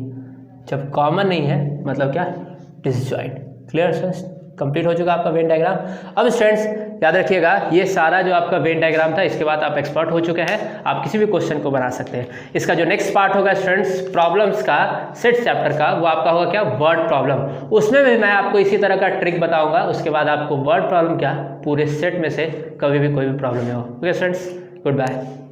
जब कॉमन नहीं है मतलब क्या डिसजॉइंट। क्लियर स्टूडेंट्स, कंप्लीट हो चुका आपका वेन डायग्राम। अब स्टूडेंट्स याद रखिएगा ये सारा जो आपका वेन डायग्राम था, इसके बाद आप एक्सपर्ट हो चुके हैं, आप किसी भी क्वेश्चन को बना सकते हैं। इसका जो नेक्स्ट पार्ट होगा स्टूडेंट्स प्रॉब्लम्स का, सेट चैप्टर का, वो आपका होगा क्या वर्ड प्रॉब्लम, उसमें भी मैं आपको इसी तरह का ट्रिक बताऊंगा, उसके बाद आपको वर्ड प्रॉब्लम क्या पूरे सेट में से कभी भी कोई भी प्रॉब्लम नहीं हो। Okay students, good bye.